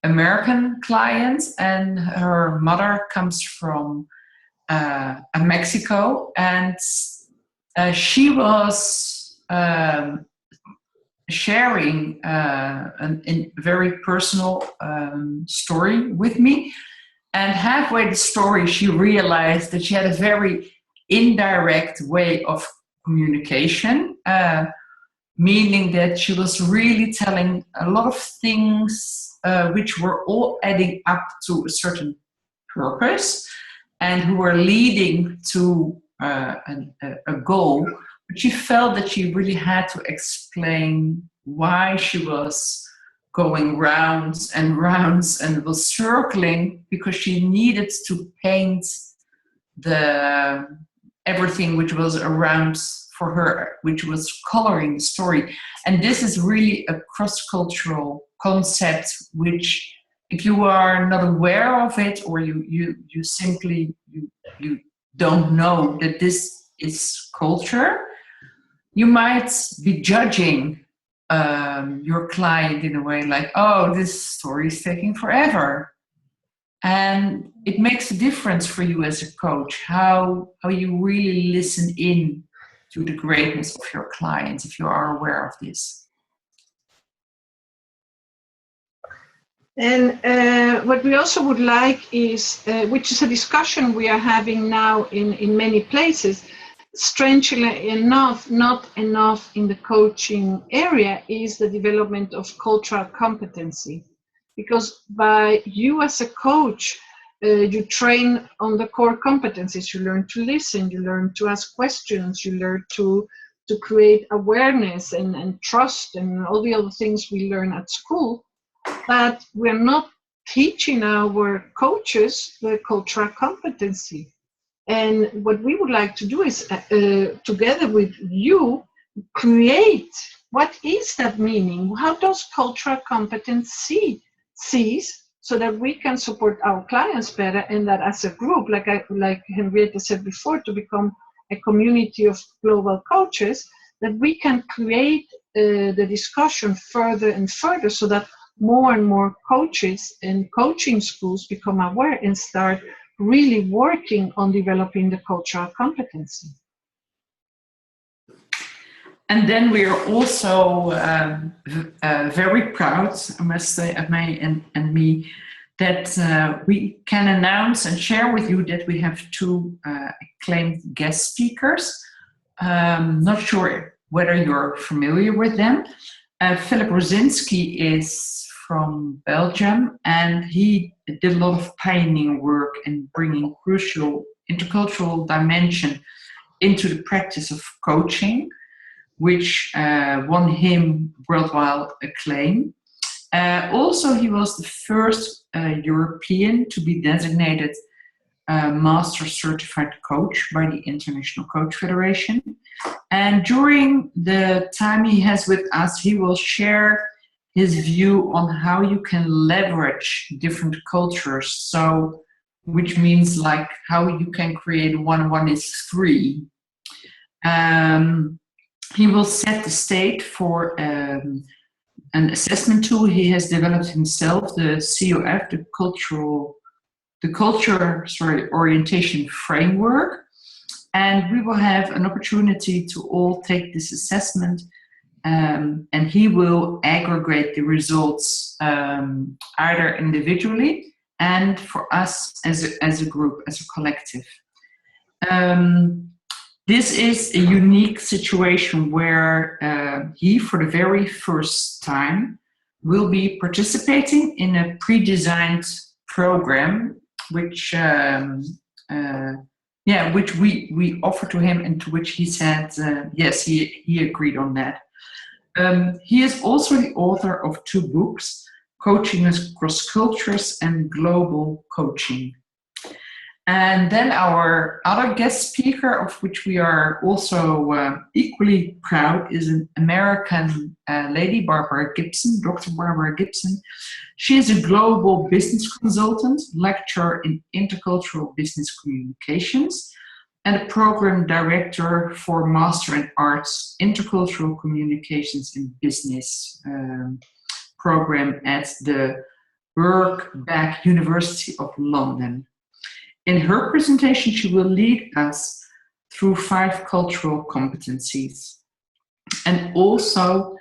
American client, and her mother comes from Mexico, and she was sharing a very personal story with me. And halfway the story, she realized that she had a very indirect way of communication, meaning that she was really telling a lot of things which were all adding up to a certain purpose and who were leading to a goal, but she felt that she really had to explain why she was going rounds and rounds and was circling, because she needed to paint the everything which was around for her, which was coloring the story. And this is really a cross-cultural concept, which if you are not aware of it, or you simply you don't know that this is culture, you might be judging your client in a way like, oh, this story is taking forever. And it makes a difference for you as a coach, how you really listen in to the greatness of your clients, if you are aware of this.
And what we also would like is, which is a discussion we are having now in many places, strangely enough, not enough in the coaching area, is the development of cultural competency. Because by you as a coach, you train on the core competencies. You learn to listen, you learn to ask questions, you learn to create awareness and trust and all the other things we learn at school. But we're not teaching our coaches the cultural competency. And what we would like to do is, together with you, create what is that meaning? How does cultural competency sees, so that we can support our clients better, and that as a group, like Henriette said before, to become a community of global coaches, that we can create the discussion further and further, so that more and more coaches and coaching schools become aware and start really working on developing the cultural competency.
And then we are also very proud, I must say, May and me, that we can announce and share with you that we have two acclaimed guest speakers. Not sure whether you're familiar with them. Philip Rosinski is from Belgium, and he did a lot of pioneering work in bringing crucial intercultural dimension into the practice of coaching, which won him worldwide acclaim. Also, he was the first European to be designated Master Certified Coach by the International Coach Federation. And during the time he has with us, he will share his view on how you can leverage different cultures. So, which means like how you can create 1 is 3. He will set the stage for an assessment tool he has developed himself, the COF, the culture orientation framework. And we will have an opportunity to all take this assessment, and he will aggregate the results either individually and for us as a group, as a collective. This is a unique situation where he, for the very first time, will be participating in a pre-designed program, which we offered to him, and to which he said yes, he agreed on that. He is also the author of 2 books, Coaching Across Cultures and Global Coaching. And then our other guest speaker, of which we are also equally proud, is an American lady, Barbara Gibson, Dr. Barbara Gibson. She is a global business consultant, lecturer in intercultural business communications, and a program director for Master in Arts, Intercultural Communications in Business program at the Birkbeck University of London. In her presentation, she will lead us through 5 cultural competencies. And also,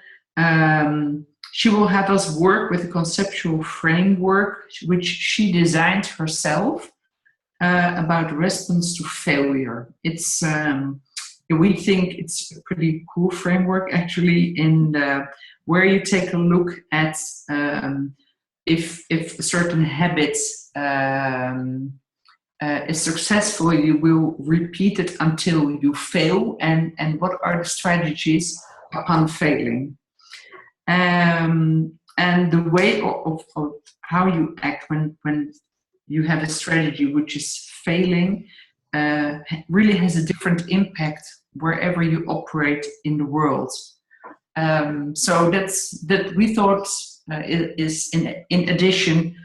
she will have us work with a conceptual framework which she designed herself about response to failure. It's we think it's a pretty cool framework, actually, in where you take a look at if certain habits is successful, you will repeat it until you fail, and what are the strategies upon failing. And the way of how you act when you have a strategy which is failing really has a different impact wherever you operate in the world. So that we thought is in addition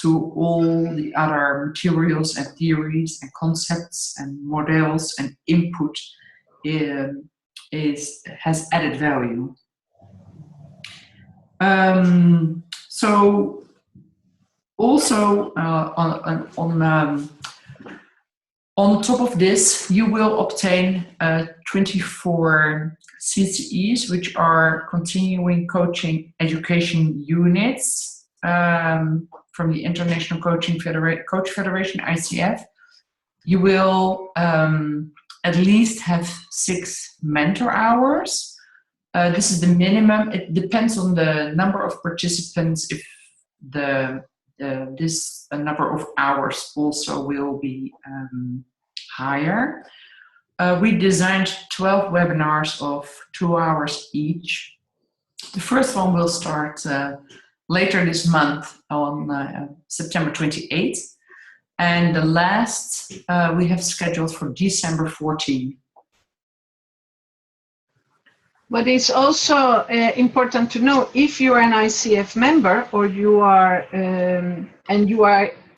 to all the other materials and theories and concepts and models and input, has added value. So also on top of this, you will obtain 24 CCEs, which are continuing coaching education units from the International Coach Federation, ICF. You will at least have 6 mentor hours. This is the minimum. It depends on the number of participants if this number of hours also will be higher. We designed 12 webinars of 2 hours each. The first one will start later this month on September 28th. And the last we have scheduled for December 14.
But it's also important to know, if you are an ICF member or you are and you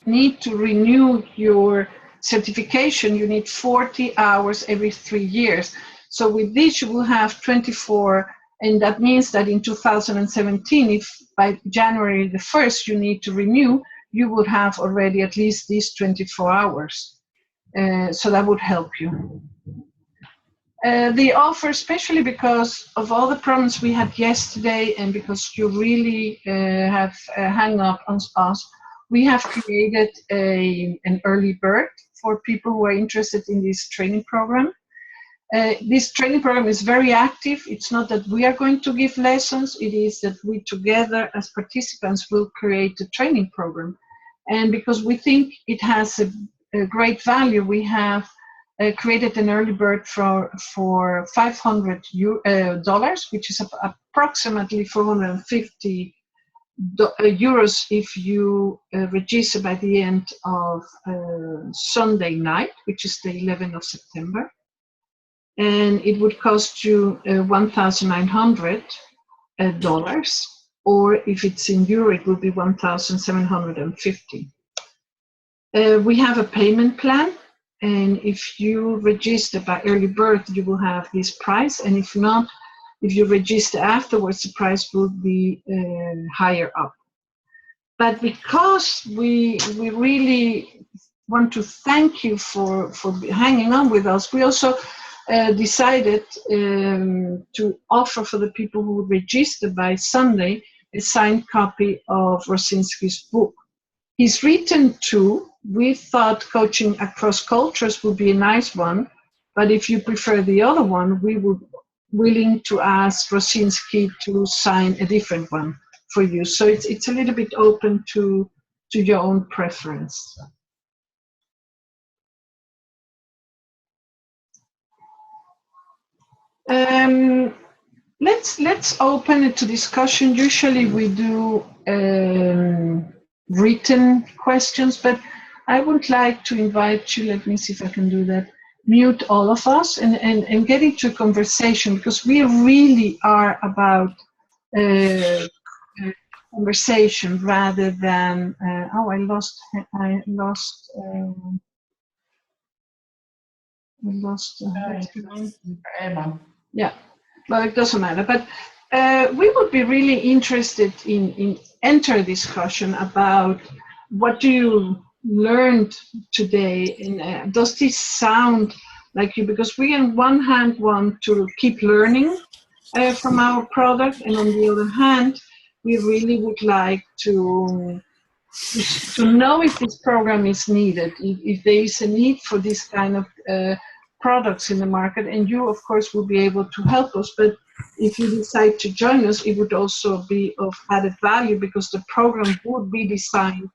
need to renew your certification, you need 40 hours every 3 years. So with this you will have 24, and that means that in 2017, if by January the 1st you need to renew, you would have already at least these 24 hours. So that would help you. The offer, especially because of all the problems we had yesterday and because you really have hung up on us, we have created an early bird for people who are interested in this training program. This training program is very active. It's not that we are going to give lessons, it is that we together as participants will create a training program. And because we think it has a great value, we have created an early bird for $500, which is approximately 450 euros if you register by the end of Sunday night, which is the 11th of September. And it would cost you $1,900, or if it's in euro, it will be 1,750. We have a payment plan. And if you register by early bird, you will have this price. And if not, if you register afterwards, the price will be higher up. But because we really want to thank you for hanging on with us, we also decided to offer for the people who register by Sunday a signed copy of Rosinski's book. He's written 2. We thought Coaching Across Cultures would be a nice one, but if you prefer the other one, we would willing to ask Rosinski to sign a different one for you. So it's a little bit open to your own preference. Let's open it to discussion. Usually we do written questions, but I would like to invite you, let me see if I can do that, mute all of us and get into a conversation, because we really are about conversation rather than, I lost
Emma.
Yeah, well, it doesn't matter, but we would be really interested in enter a discussion about what you learned today, and does this sound like you? Because we on one hand want to keep learning from our product, and on the other hand we really would like to know if this program is needed, if there is a need for this kind of products in the market, and you of course will be able to help us. But if you decide to join us, it would also be of added value, because the program would be designed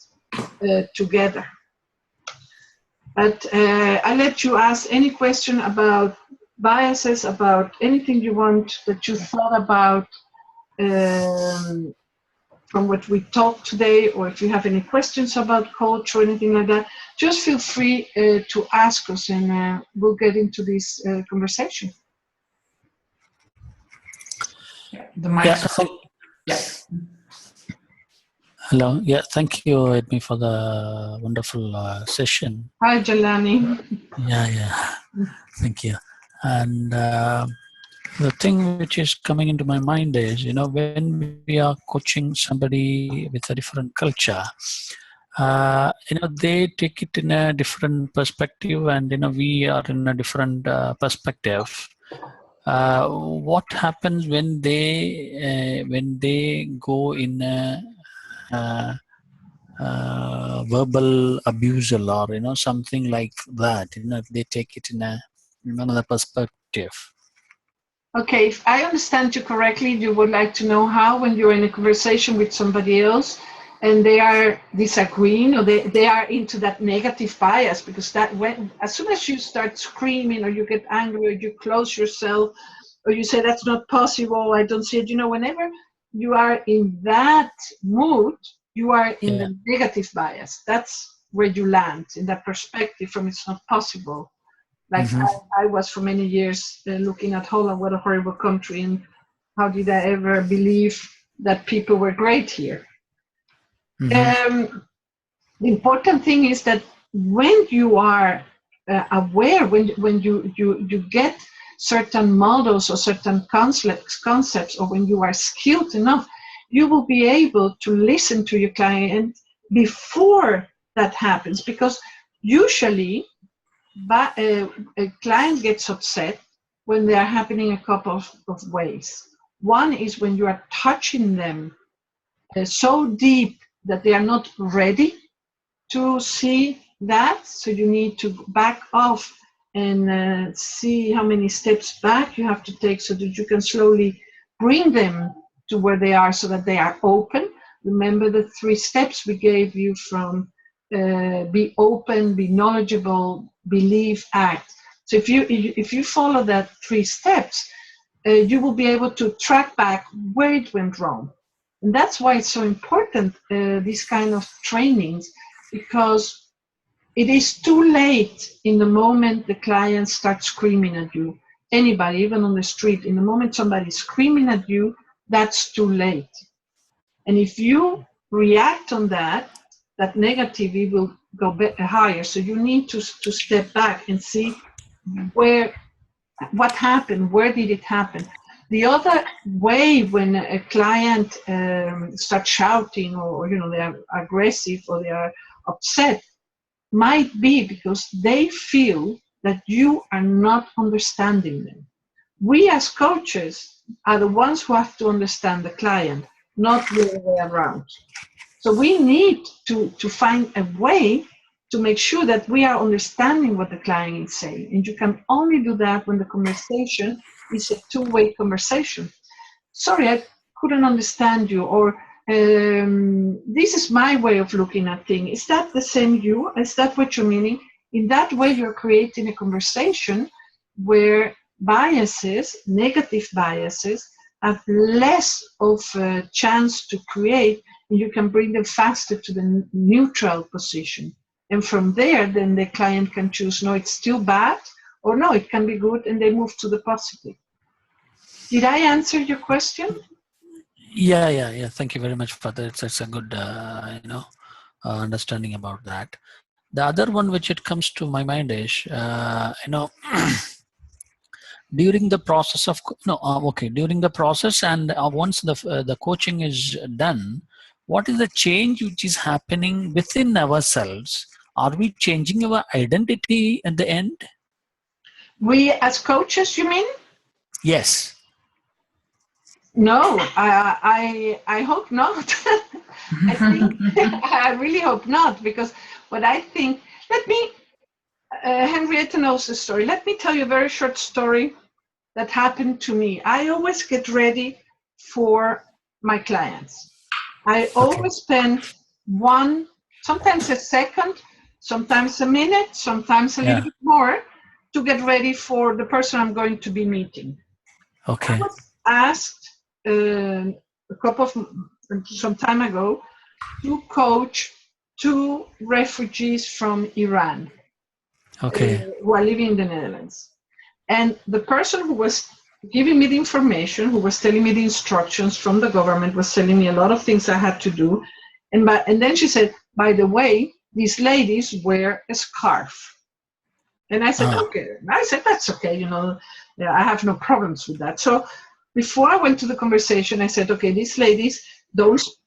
together. But I let you ask any question about biases, about anything you want that you thought about from what we talked today, or if you have any questions about coach or anything like that, just feel free to ask us, and we'll get into this conversation.
Yeah, the mic's yeah.
Hello. Yeah, thank you, Edmi, for the wonderful session.
Hi, Jelani.
Yeah. Thank you. And the thing which is coming into my mind is, when we are coaching somebody with a different culture, they take it in a different perspective, and we are in a different perspective. What happens when they go in a verbal abusal, or something like that? If they take it in another perspective.
Okay, if I understand you correctly, you would like to know how, when you're in a conversation with somebody else and they are disagreeing, or they are into that negative bias, because that as soon as you start screaming, or you get angry, or you close yourself, or you say that's not possible, I don't see it, whenever you are in that mood, you are in the negative bias. That's where you land, in that perspective from it's not possible. Like I was for many years looking at Holland, what a horrible country, and how did I ever believe that people were great here? The important thing is that when you are aware, when you get certain models or certain concepts, or when you are skilled enough, you will be able to listen to your client before that happens, because usually a client gets upset when they are happening a couple of ways. One is when you are touching them so deep that they are not ready to see that, so you need to back off and see how many steps back you have to take, so that you can slowly bring them to where they are, so that they are open. Remember the 3 steps we gave you from be open, be knowledgeable, believe, act. So if you follow that 3 steps, you will be able to track back where it went wrong. And that's why it's so important, these kind of trainings, because it is too late in the moment the client starts screaming at you. Anybody, even on the street, in the moment somebody's screaming at you, that's too late. And if you react on that negative, it will go higher. So you need to step back and see what happened, where did it happen. The other way, when a client starts shouting, or they are aggressive, or they are upset, might be because they feel that you are not understanding them. We as coaches are the ones who have to understand the client, not the other way around. So we need to find a way to make sure that we are understanding what the client is saying. And you can only do that when the conversation is a 2-way conversation. Sorry, I couldn't understand you, or this is my way of looking at things. Is that the same you? Is that what you're meaning? In that way, you're creating a conversation where biases, negative biases, have less of a chance to create, and you can bring them faster to the neutral position. And from there, then the client can choose, no, it's still bad, or no, it can be good, and they move to the positive. Did I answer your question?
Yeah. Thank you very much for that. That's a good, understanding about that. The other one which it comes to my mind is, during the process of during the process, and once the coaching is done, what is the change which is happening within ourselves? Are we changing our identity at the end?
We as coaches, you mean?
Yes.
No, I hope not. I really hope not, because what I think, Henrietta knows the story. Let me tell you a very short story that happened to me. I always get ready for my clients. I always spend sometimes a second, sometimes a minute, sometimes a little bit more, to get ready for the person I'm going to be meeting.
Okay.
I was asked some time ago to coach 2 refugees from Iran
Okay.
who are living in the Netherlands. And the person who was giving me the information, who was telling me the instructions from the government, was telling me a lot of things I had to do. And then she said, by the way, these ladies wear a scarf. And I said, okay. I said, that's okay, you know, yeah, I have no problems with that. So before I went to the conversation, I said, okay, these ladies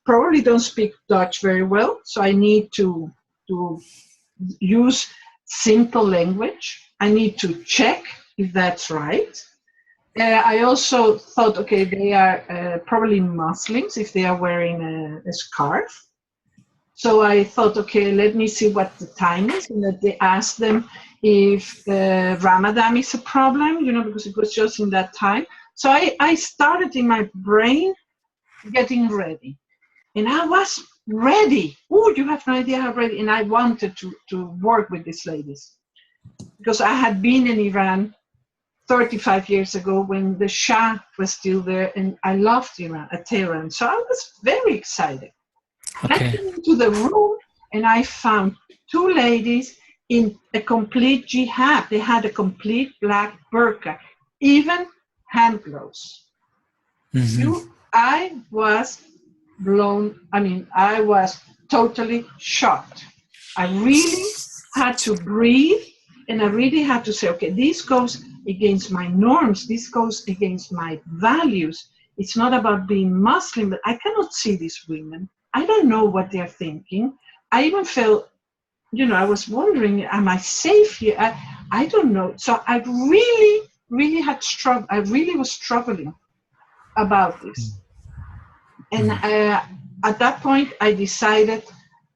probably don't speak Dutch very well, so I need to use simple language. I need to check if that's right. I also thought, okay, they are probably Muslims if they are wearing a scarf. So I thought, okay, let me see what the time is, and that they asked them if Ramadan is a problem, you know, because it was just in that time. So I started in my brain getting ready, and I was ready. Oh, you have no idea how ready. And I wanted to work with these ladies because I had been in Iran 35 years ago when the Shah was still there, and I loved Iran, Tehran. So I was very excited.
Okay.
I came into the room and I found 2 ladies in a complete jihad. They had a complete black burqa, even hand gloves.
Mm-hmm.
I was I was totally shocked. I really had to breathe, and I really had to say, okay, this goes against my norms. This goes against my values. It's not about being Muslim, but I cannot see these women. I don't know what they're thinking. I even felt, you know, I was wondering, am I safe here? I don't know. So I really, really had struggled. I really was struggling about this. And at that point, I decided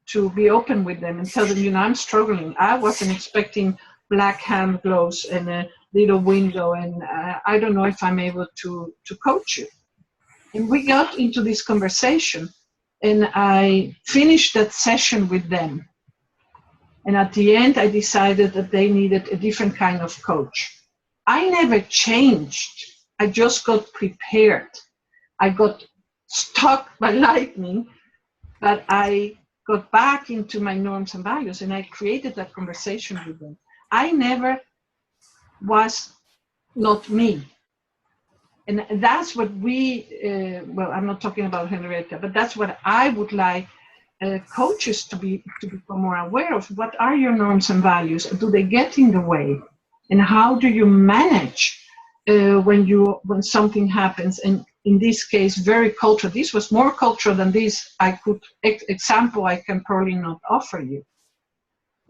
to be open with them and tell them, you know, I'm struggling. I wasn't expecting black hand gloves and a little window, and I don't know if I'm able to coach you. And we got into this conversation, and I finished that session with them. And at the end, I decided that they needed a different kind of coach. I never changed. I just got prepared. I got struck by lightning, but I got back into my norms and values, and I created that conversation with them. I never was not me. And that's what well, I'm not talking about Henrietta, but that's what I would like coaches to become more aware of. What are your norms and values? Do they get in the way? And how do you manage when something happens? And in this case, very cultural. This was more cultural than this. Example I can probably not offer you.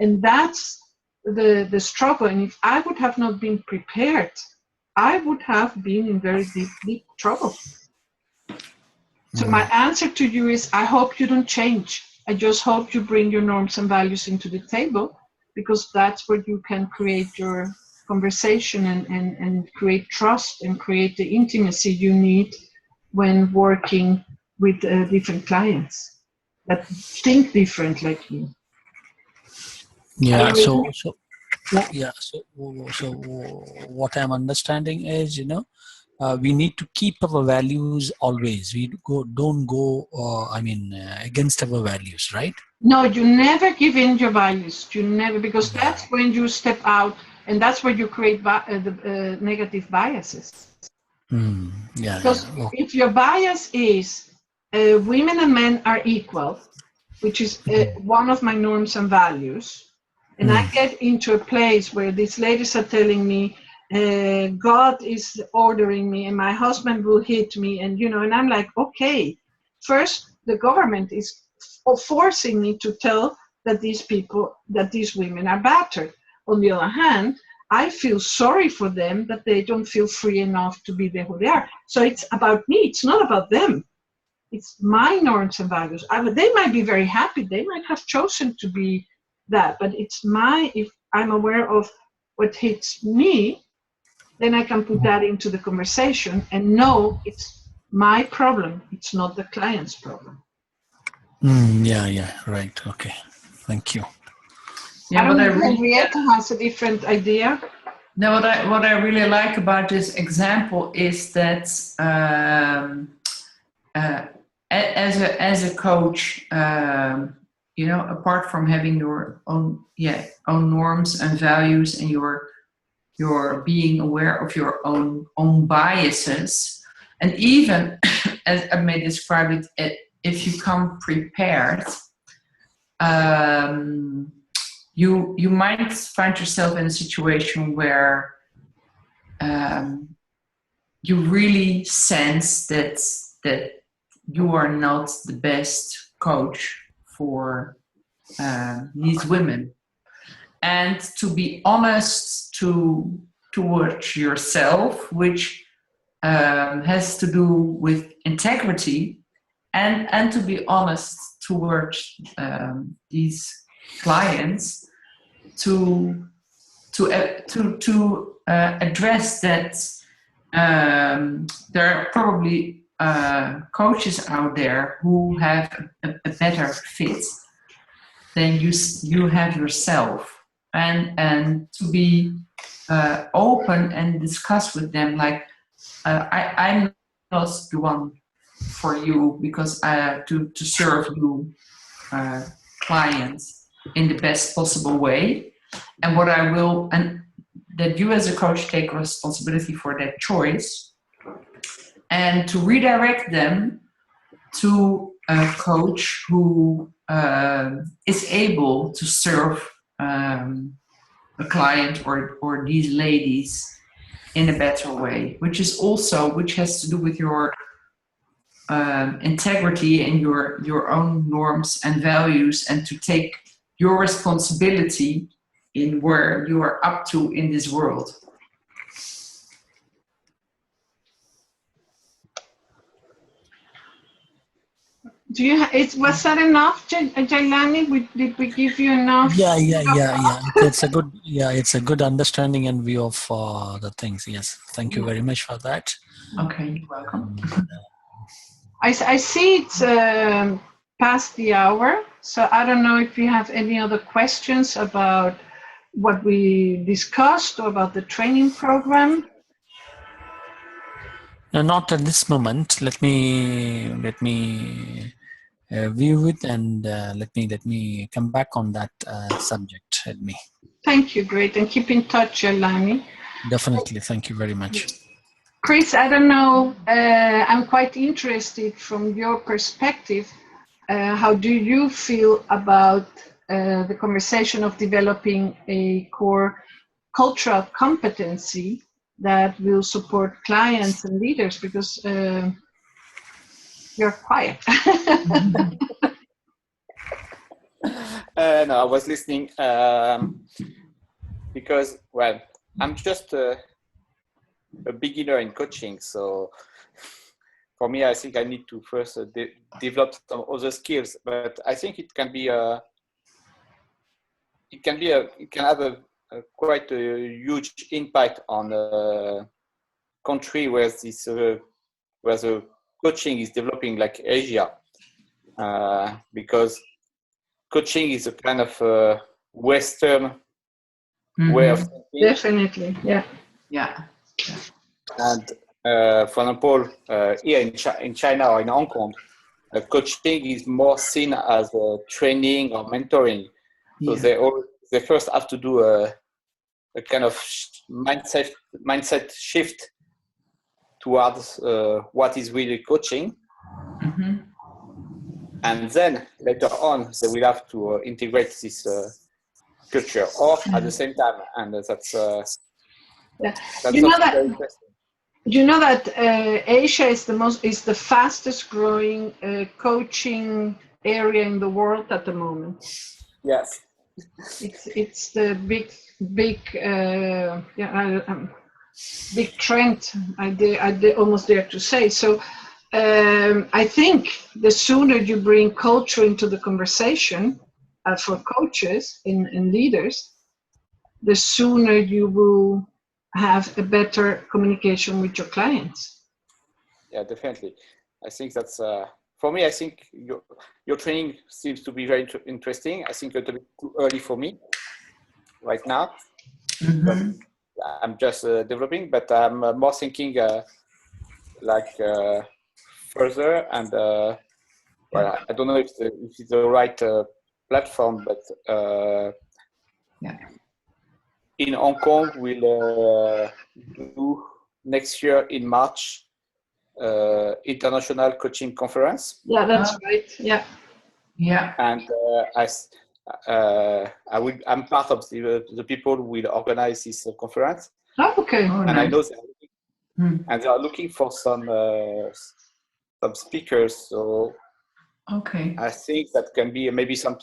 And that's the struggle. And if I would have not been prepared, I would have been in very deep trouble. So my answer to you is, I hope you don't change. I just hope you bring your norms and values into the table, because that's where you can create your conversation and create trust and create the intimacy you need when working with different clients that think different like you.
Yeah. So what I'm understanding is, you know, we need to keep our values always. We don't go against our values, right?
No, you never give in your values. You never, because that's when you step out, and that's where you create negative biases. Because if your bias is women and men are equal, which is one of my norms and values, and I get into a place where these ladies are telling me, God is ordering me and my husband will hit me, and you know, and I'm like, okay, first the government is forcing me to tell that these women are battered. On the other hand, I feel sorry for them that they don't feel free enough to be there who they are. So it's about me, it's not about them. It's my norms and values. They might be very happy, they might have chosen to be that, but it's if I'm aware of what hits me, then I can put that into the conversation and know it's my problem, it's not the client's problem.
Yeah, right. Okay, thank you.
I don't know if Henrietta has a different idea.
No, what I really like about this example is that as a coach, you know, apart from having your own norms and values, and your being aware of your own biases, and even as I may describe it, if you come prepared, you might find yourself in a situation where you really sense that you are not the best coach for these women, and to be honest towards yourself, which has to do with integrity, and to be honest towards these clients, to address that there are probably coaches out there who have a better fit than you have yourself, and to be open and discuss with them, like, I'm not the one for you, because to serve you clients in the best possible way, and what I will, and that you as a coach take responsibility for that choice, and to redirect them to a coach who is able to serve a client or these ladies in a better way, which has to do with your integrity and your own norms and values, and to take your responsibility in where you are up to in this world.
Was that enough, Jailani? Did we give you enough?
Yeah. It's a good understanding and view of the things. Yes, thank you very much for that.
Okay, you're welcome.
I see it's past the hour, so I don't know if you have any other questions about what we discussed or about the training program.
Not at this moment. Let me view it, and let me come back on that subject.
Thank you, great, and keep in touch, Jailani.
Definitely, thank you very much.
Chris, I don't know, I'm quite interested from your perspective, how do you feel about the conversation of developing a core cultural competency that will support clients and leaders, because you're quiet.
No, I was listening because, well, I'm just a beginner in coaching, so for me, I think I need to first develop some other skills. But I think it can have a quite a huge impact on a country where the coaching is developing, like Asia, because coaching is a kind of Western way of thinking.
Definitely, yeah.
Yeah.
And for example, here in China or in Hong Kong, coaching is more seen as training or mentoring. So they first have to do a kind of mindset shift towards what is really coaching.
Mm-hmm.
And then later on, they will have to integrate this culture, or at the same time. And that's very interesting.
You know that Asia is the fastest growing coaching area in the world at the moment.
Yes.
It's the big big trend. I almost dare to say. So I think the sooner you bring culture into the conversation for coaches and leaders, the sooner you will have a better communication with your clients.
Yeah, definitely. I think that's for me. I think your training seems to be very interesting. I think it's a bit too early for me, right now.
Mhm.
I'm just developing, but I'm more thinking further and well, I don't know if it's the right platform, but in Hong Kong we'll do next year in March international coaching conference.
Yeah, that's right. Yeah.
Yeah.
And I'm part of the people who will organize this conference.
Oh, okay.
Oh,
And
nice.
I know they are looking for some speakers. So
Okay.
I think that can be maybe some.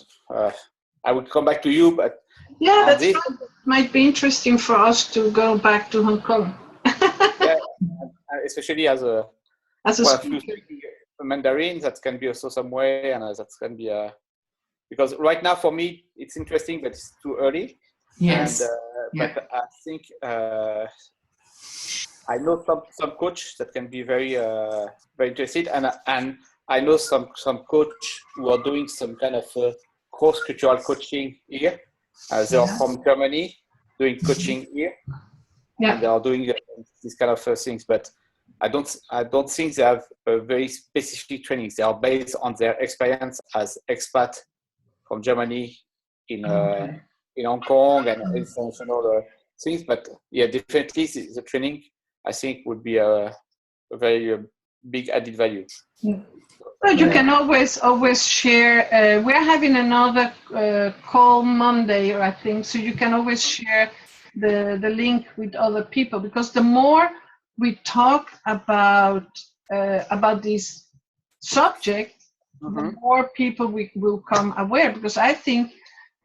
I would come back to you, but
Yeah,
on
that's
this,
right. It might be interesting for us to go back to Hong Kong.
yeah, especially as a
As a
well, if you
speaker.
speak Mandarin, that can be also some way, and that can be because right now for me it's interesting, but it's too early.
Yes.
And, but I think I know some coach that can be very very interested, and I know some coach who are doing some kind of cross-cultural coaching here. They are from Germany doing coaching here, and they are doing these kind of things. But I don't think they have a very specific trainings. They are based on their experience as expat from Germany in Hong Kong and international things. But yeah, definitely the training I think would be a very big added value.
Well, you can always share. We're having another call Monday, I think, so you can always share the link with other people, because the more we talk about this subject, the more people we will come aware, because I think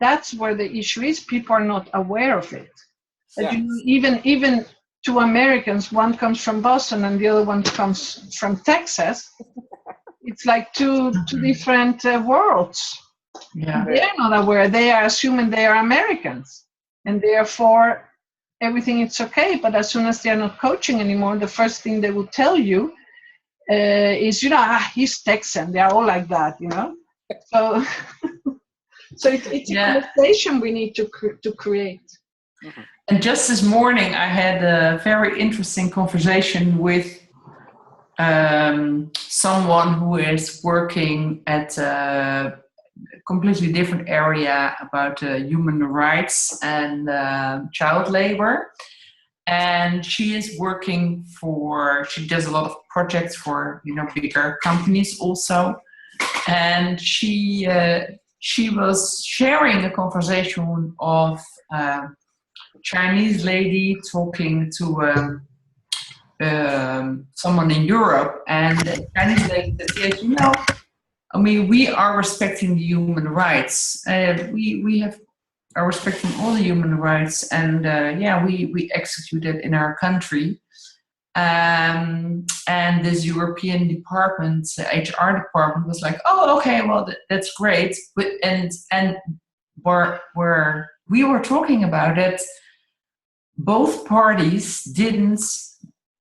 that's where the issue is. People are not aware of it.
Yeah.
Even two Americans, one comes from Boston and the other one comes from Texas. It's like two different worlds.
Yeah.
They are not aware. They are assuming they are Americans, and therefore everything is okay. But as soon as they are not coaching anymore, the first thing they will tell you is, he's Texan. They are all like that, So, so it's a conversation we need to create.
And just this morning, I had a very interesting conversation with someone who is working at a completely different area about human rights and child labor. And she is working she does a lot of projects for, bigger companies also. And she was sharing a conversation of Chinese lady talking to someone in Europe, and the Chinese lady said, yes, we are respecting the human rights. We are respecting all the human rights, and we execute it in our country. And this European department, HR department, was like, oh, okay, well, that's great. But and where we were talking about it, both parties didn't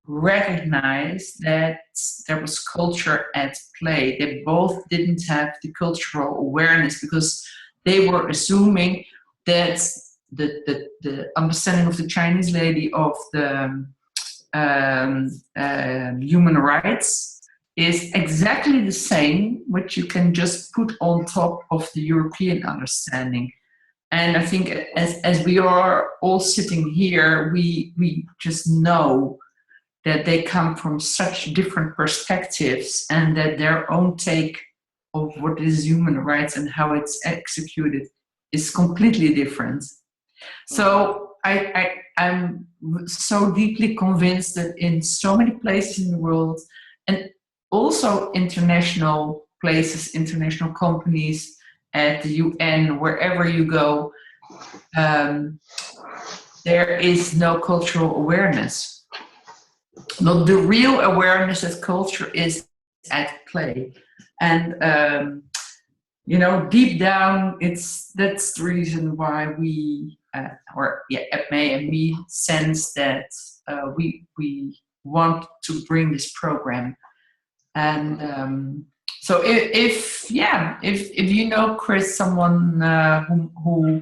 recognize that there was culture at play. They both didn't have the cultural awareness, because they were assuming that the understanding of the Chinese lady of the human rights is exactly the same, which you can just put on top of the European understanding. And I think as we are all sitting here, we just know that they come from such different perspectives, and that their own take of what is human rights and how it's executed is completely different. So I'm so deeply convinced that in so many places in the world, and also international places, international companies, at the UN, wherever you go, there is no cultural awareness. Not the real awareness that culture is at play. And deep down, that's the reason why we, May and me, sense that we want to bring this program. And so if Chris, someone who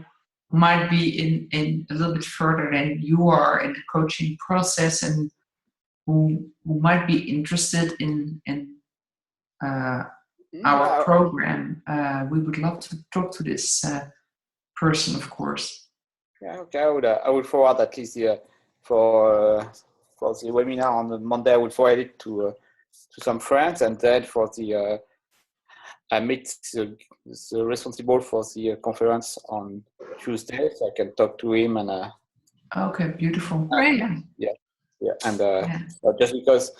might be in a little bit further than you are in the coaching process, and who might be interested in our program, we would love to talk to this person, of course.
Yeah, okay. I would forward at least for the webinar on Monday. I would forward it to some friends, and then for the I meet the responsible for the conference on Tuesday, so I can talk to him and.
Okay, beautiful.
Great.
Yeah, and just because.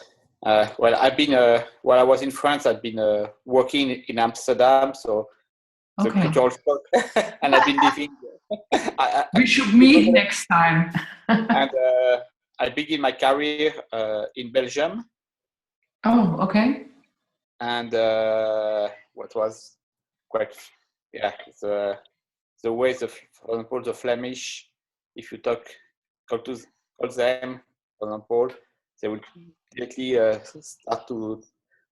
Well, I've been while I was in France, I've been working in Amsterdam, so the cultural shock, and I've been living.
We should meet next time.
And I began my career in Belgium.
Oh, okay.
And what was quite, the ways of, for example, the Flemish. If you call them, for example, they would directly start to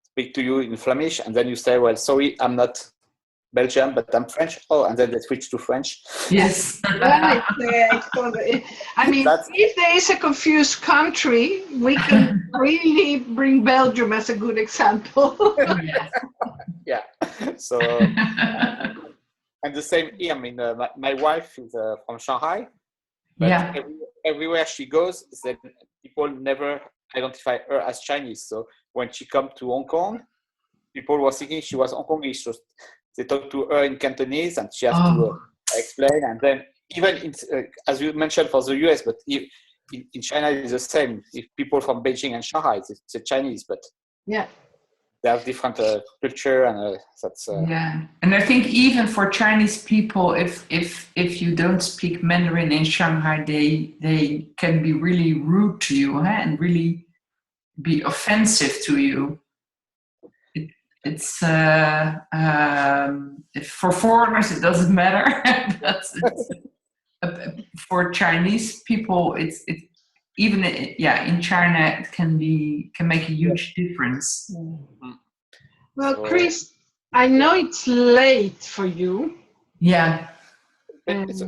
speak to you in Flemish, and then you say, "Well, sorry, I'm not Belgium, but I'm French." Oh, and then they switch to French.
Yes.
Well, I mean, if there is a confused country, we can really bring Belgium as a good example.
Yeah. So, and the same here. I mean, my wife is from Shanghai, but everywhere she goes, then people never identify her as Chinese. So when she come to Hong Kong, people were thinking she was Hong Kongish. So they talk to her in Cantonese, and she has to explain. And then even as you mentioned for the US, but in China it's the same. If people from Beijing and Shanghai, it's Chinese, but
yeah,
they have different culture, and that's.
And I think even for Chinese people, if you don't speak Mandarin in Shanghai, they can be really rude to you, and really be offensive to you. It's for foreigners it doesn't matter, but for Chinese people, it's even in China it can make a huge difference.
Well, Chris, I know it's late for you.
Yeah.
But it's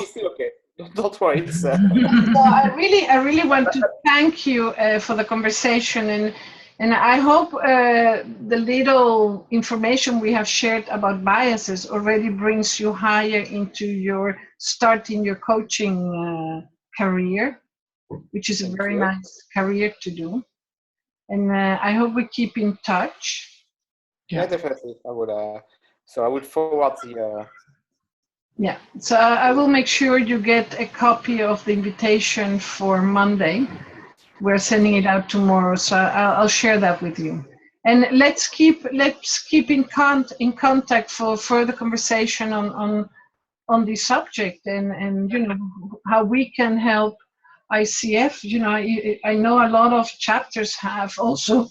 still okay. Don't worry.
So I really want to thank you for the conversation, and I hope the little information we have shared about biases already brings you higher into starting your coaching career, which is a very nice career to do. And I hope we keep in touch.
Yeah, definitely. I would. So I would forward the.
Yeah, so I will make sure you get a copy of the invitation for Monday. We're sending it out tomorrow, so I'll share that with you. And let's keep in contact for further conversation on this subject, and you know how we can help ICF. You know, I know a lot of chapters have also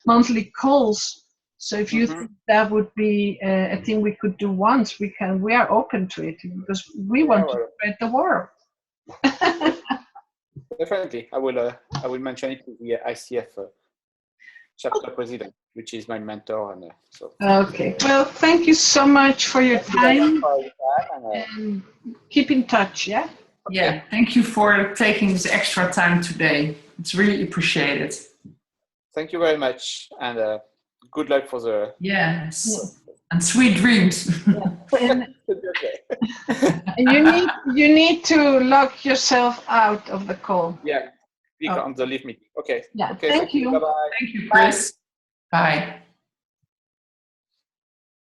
monthly calls. So if you think that would be a thing we could do once, we are open to it, because we want to spread the word.
Definitely, I will mention it to the ICF chapter president, which is my mentor, and so.
Okay. Well, thank you so much for your time. And keep in touch. Yeah.
Yeah. Thank you for taking this extra time today. It's really appreciated.
Thank you very much, and good luck for the.
Yes. And sweet dreams.
And you need to lock yourself out of the call.
Yeah, click on the leave meeting. Okay.
Yeah.
Okay.
Thank you.
Bye-bye.
Thank you, Chris. Bye.